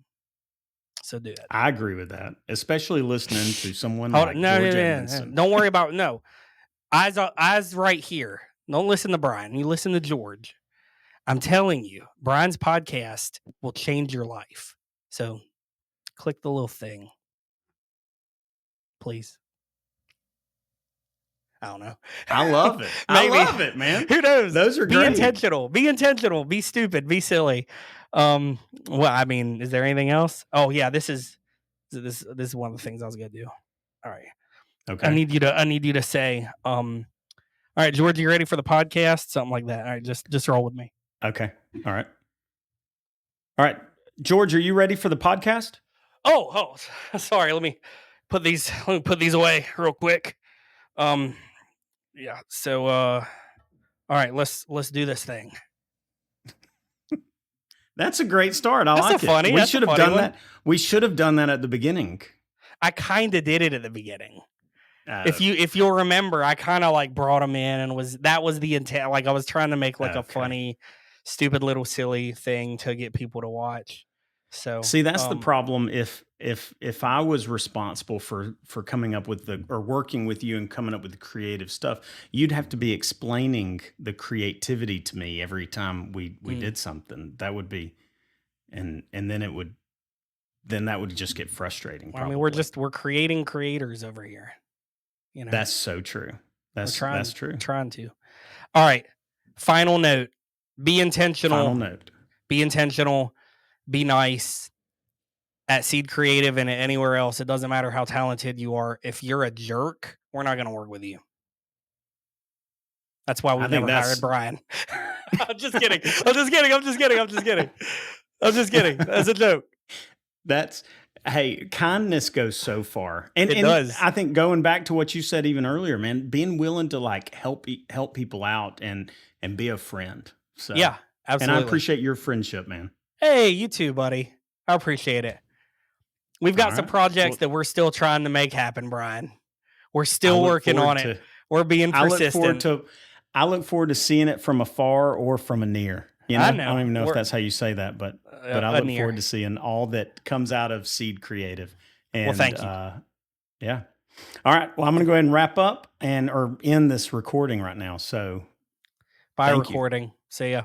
So do that. I agree with that, especially listening to someone like George Edmondson. Don't worry about eyes right here. Don't listen to Brian. You listen to George. I'm telling you, Brian's podcast will change your life. So click the little thing, please. I don't know. I love it. I love it, man. Who knows? Those are great. Be intentional. Be stupid. Be silly. Well, I mean, is there anything else? Oh yeah, this is one of the things I was gonna do. All right. Okay. I need you to say, all right, George, you ready for the podcast? Something like that. All right, just roll with me. Okay. All right. George, are you ready for the podcast? Oh, sorry. Let me put these away real quick. Yeah. So, all right, let's do this thing. That's a great start. I like it. We should have done that. We should have done that at the beginning. I kind of did it at the beginning. If you'll remember, I kind of like brought them in and that was the intent. Like I was trying to make like a funny, stupid little silly thing to get people to watch. So see, that's the problem. If I was responsible for coming up with or working with you and coming up with the creative stuff, you'd have to be explaining the creativity to me every time we did something. That would be, and then that would just get frustrating. I mean, we're creating creators over here. You know, that's so true. That's true. Trying to. All right. Final note. Be intentional. Final note. Be intentional. Be nice. at Seed Creative and anywhere else. It doesn't matter how talented you are. If you're a jerk, we're not going to work with you. That's why we've never hired Brian. I'm just kidding. I'm just kidding. That's a joke. Hey, kindness goes so far. And it does. I think going back to what you said even earlier, man, being willing to like help people out and be a friend. So yeah, absolutely. And I appreciate your friendship, man. Hey, you too, buddy. I appreciate it. We've got some projects that we're still trying to make happen, Brian. We're still working on it. We're being persistent. I look forward to seeing it from afar or from a near. You know? I don't even know if that's how you say that, but I look forward to seeing all that comes out of Seed Creative. And, well, thank you. Yeah. All right. Well, I'm going to go ahead and wrap up or end this recording right now. So, bye recording. See ya.